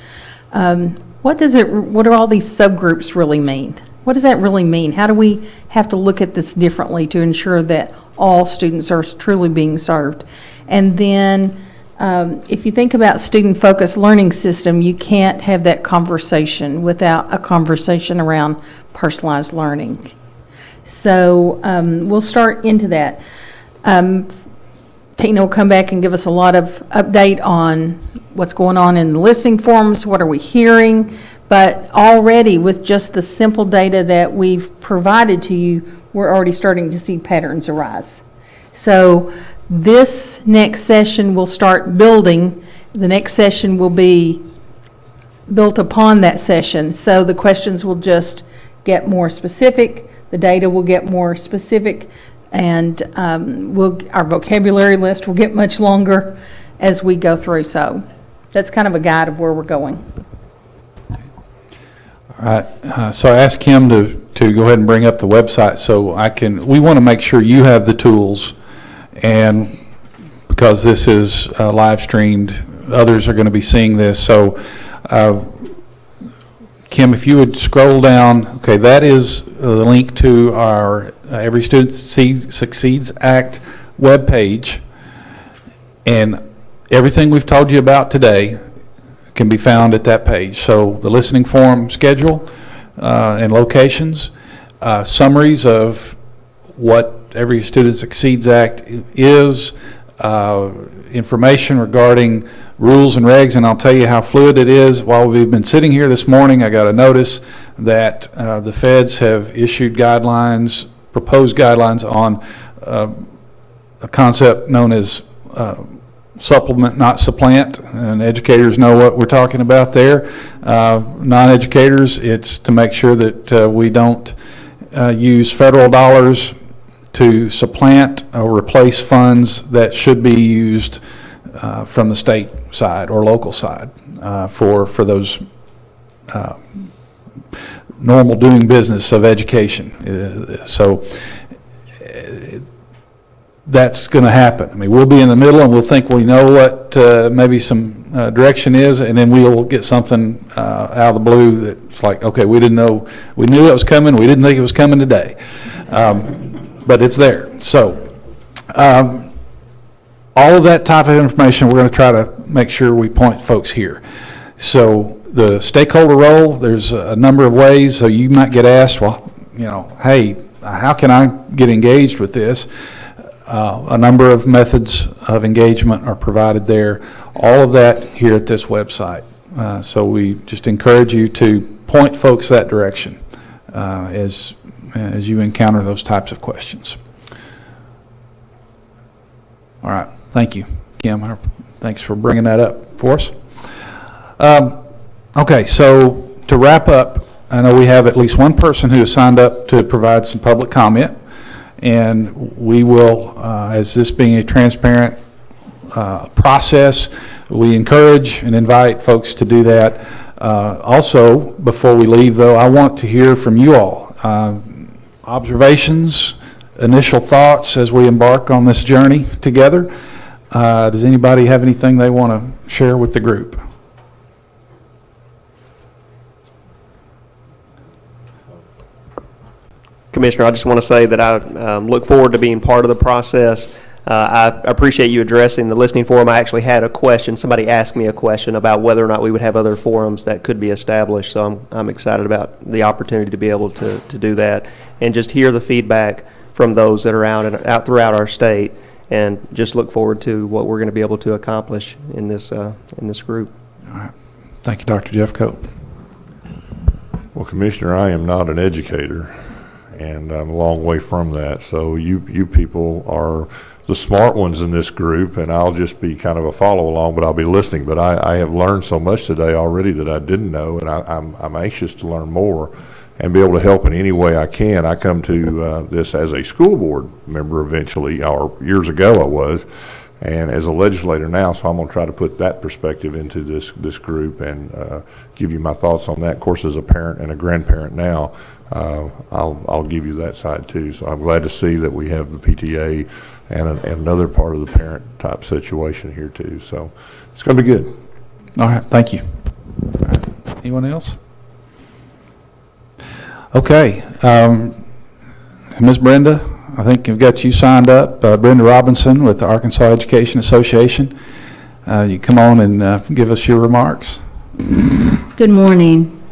What do all these subgroups really mean? What does that really mean? How do we have to look at this differently to ensure that all students are truly being served? And then if you think about student-focused learning system, you can't have that conversation without a conversation around personalized learning. So we'll start into that. Tina will come back and give us a lot of update on what's going on in the listening forums, what are we hearing, but already with just the simple data that we've provided to you, we're already starting to see patterns arise. So this next session will start building. The next session will be built upon that session. So the questions will just get more specific, the data will get more specific, and our vocabulary list will get much longer as we go through. So that's kind of a guide of where we're going. All right, so I asked Kim to go ahead and bring up the website so we want to make sure you have the tools, and because this is live streamed, others are going to be seeing this. So Kim, if you would scroll down, okay, that is the link to our Every Student Succeeds Act webpage, and everything we've told you about today can be found at that page. So the listening forum schedule and locations, summaries of what Every Student Succeeds Act is, information regarding rules and regs, and I'll tell you how fluid it is. While we've been sitting here this morning, I got a notice that the feds have issued guidelines, proposed guidelines on a concept known as supplement, not supplant, and educators know what we're talking about there. Non-educators, it's to make sure that we don't use federal dollars to supplant or replace funds that should be used from the state side or local side for those normal doing business of education. So that's going to happen. I mean, we'll be in the middle and we'll think we know what maybe some direction is, and then we'll get something out of the blue that's like, okay, we didn't know, we knew it was coming, we didn't think it was coming today. But it's there. So all of that type of information, we're going to try to make sure we point folks here. So the stakeholder role, there's a number of ways. So you might get asked, well, you know, hey, how can I get engaged with this? A number of methods of engagement are provided there. All of that here at this website. So we just encourage you to point folks that direction as you encounter those types of questions. All right, thank you, Kim. Thanks for bringing that up for us. Okay, so to wrap up, I know we have at least one person who has signed up to provide some public comment, and we will, as this being a transparent process, we encourage and invite folks to do that. Also, before we leave, though, I want to hear from you all. Observations, initial thoughts as we embark on this journey together. Does anybody have anything they want to share with the group? Good Commissioner, I just want to say that I look forward to being part of the process. I appreciate you addressing the listening forum. I actually had a question. Somebody asked me a question about whether or not we would have other forums that could be established. So I'm excited about the opportunity to be able to do that and just hear the feedback from those that are out throughout our state, and just look forward to what we're going to be able to accomplish in this group. All right. Thank you, Dr. Jeffcoat. Well, Commissioner, I am not an educator, and I'm a long way from that. So you people are the smart ones in this group, and I'll just be kind of a follow along, but I'll be listening. But I have learned so much today already that I didn't know, and I'm anxious to learn more and be able to help in any way I can. I come to this as a school board member eventually, or years ago I was, and as a legislator now, so I'm going to try to put that perspective into this group and give you my thoughts on that. Of course, as a parent and a grandparent now, I'll give you that side too. So I'm glad to see that we have the PTA and another part of the parent type situation here too. So it's going to be good. All right, thank you. All right. Anyone else? Okay, Ms. Brenda, I think we've got you signed up. Brenda Robinson with the Arkansas Education Association. You come on and give us your remarks. Good morning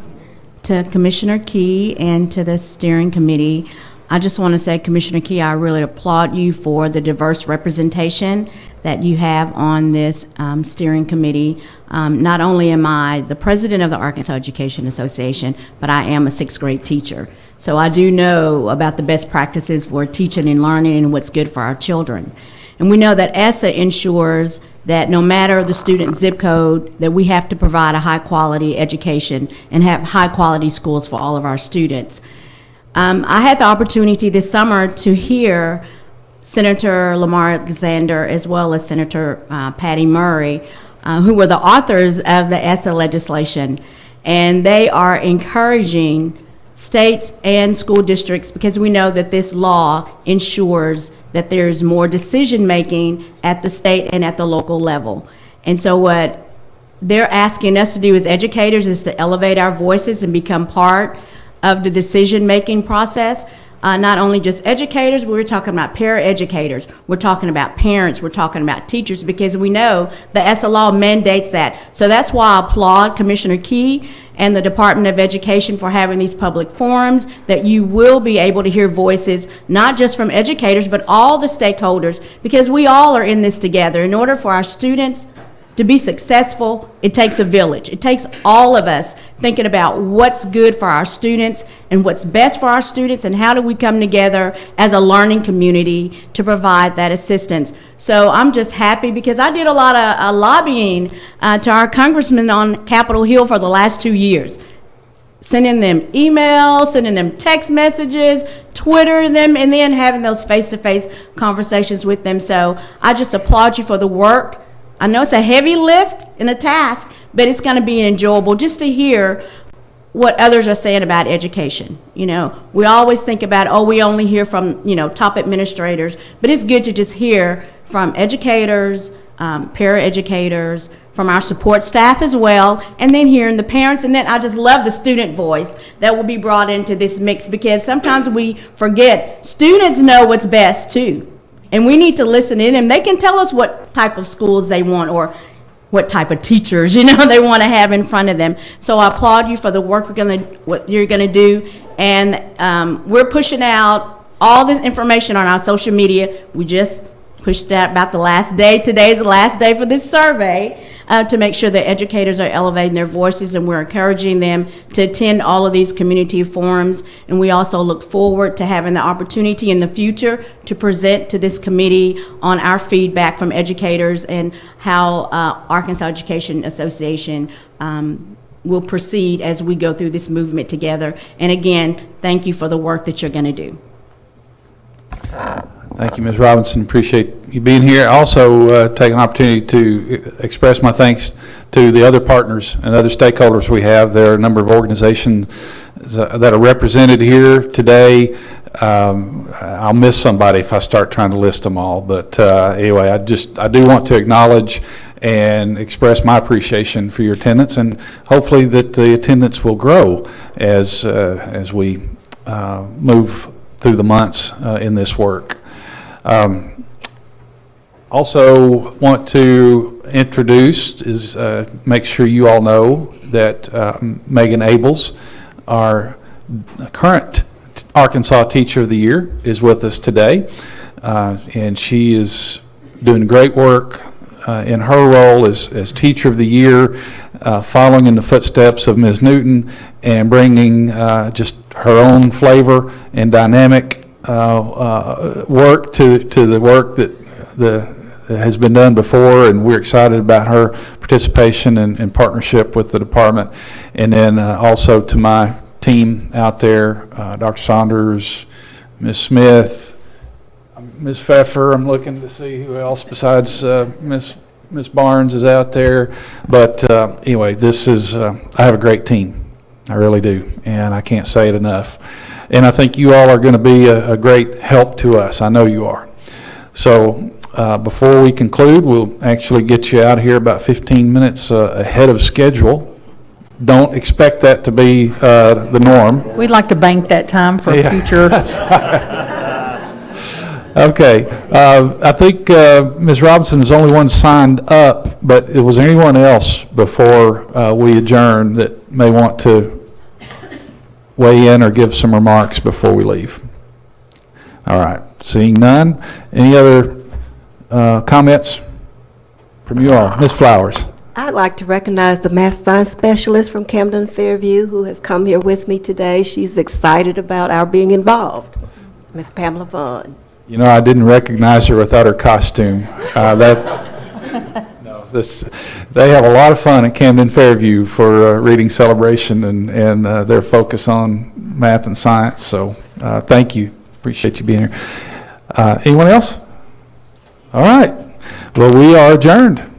to Commissioner Key and to the steering committee. I just want to say, Commissioner Key, I really applaud you for the diverse representation that you have on this steering committee. Not only am I the president of the Arkansas Education Association, but I am a 6th grade teacher. So I do know about the best practices for teaching and learning and what's good for our children. And we know that ESSA ensures that no matter the student zip code, that we have to provide a high quality education and have high quality schools for all of our students. I had the opportunity this summer to hear Senator Lamar Alexander as well as Senator Patty Murray, who were the authors of the ESSA legislation. And they are encouraging states and school districts, because we know that this law ensures that there's more decision making at the state and at the local level. And so what they're asking us to do as educators is to elevate our voices and become part of the decision making process. Not only just educators, but we're talking about paraeducators, we're talking about parents, we're talking about teachers, because we know the ESSA law mandates that. So that's why I applaud Commissioner Key and the Department of Education for having these public forums, that you will be able to hear voices, not just from educators, but all the stakeholders, because we all are in this together. In order for our students to be successful, it takes a village. It takes all of us thinking about what's good for our students and what's best for our students, and how do we come together as a learning community to provide that assistance. So I'm just happy, because I did a lot of lobbying to our congressmen on Capitol Hill for the last 2 years. Sending them emails, sending them text messages, Twitter them, and then having those face-to-face conversations with them. So I just applaud you for the work. I know it's a heavy lift and a task, but it's going to be enjoyable just to hear what others are saying about education. You know, we always think about, oh, we only hear from, top administrators, but it's good to just hear from educators, paraeducators, from our support staff as well, and then hearing the parents. And then I just love the student voice that will be brought into this mix, because sometimes we forget students know what's best too. And we need to listen in them. They can tell us what type of schools they want, or what type of teachers, they want to have in front of them. So I applaud you for the work what you're gonna do. And we're pushing out all this information on our social media. We just pushed out about the last day. Today's the last day for this survey, to make sure that educators are elevating their voices, and we're encouraging them to attend all of these community forums. And we also look forward to having the opportunity in the future to present to this committee on our feedback from educators and how Arkansas Education Association will proceed as we go through this movement together. And again, thank you for the work that you're going to do. Thank you, Ms. Robinson. Appreciate you being here. Also, take an opportunity to express my thanks to the other partners and other stakeholders we have. There are a number of organizations that are represented here today. I'll miss somebody if I start trying to list them all. But anyway, I do want to acknowledge and express my appreciation for your attendance, and hopefully that the attendance will grow as we move through the months in this work. Also want to introduce make sure you all know that Megan Abels, our current Arkansas Teacher of the Year, is with us today, and she is doing great work in her role as Teacher of the Year, following in the footsteps of Ms. Newton and bringing just her own flavor and dynamic work to the work that has been done before, and we're excited about her participation and partnership with the department. And then also to my team out there, Dr. Saunders, Ms. Smith, Ms. Pfeffer. I'm looking to see who else besides Ms. Barnes is out there. But anyway, this is, I have a great team. I really do, and I can't say it enough. And I think you all are going to be a great help to us. I know you are. So before we conclude, we'll actually get you out here about 15 minutes ahead of schedule. Don't expect that to be the norm. We'd like to bank that time for future. That's right. Okay. I think Ms. Robinson is the only one signed up, but was there anyone else before we adjourn that may want to weigh in or give some remarks before we leave? All right. Seeing none. Any other comments from you all? Ms. Flowers. I'd like to recognize the math science specialist from Camden Fairview who has come here with me today. She's excited about our being involved, Ms. Pamela Vaughn. You know, I didn't recognize her without her costume. They have a lot of fun at Camden Fairview for Reading Celebration and their focus on math and science. So thank you. Appreciate you being here. Anyone else? All right. Well, we are adjourned.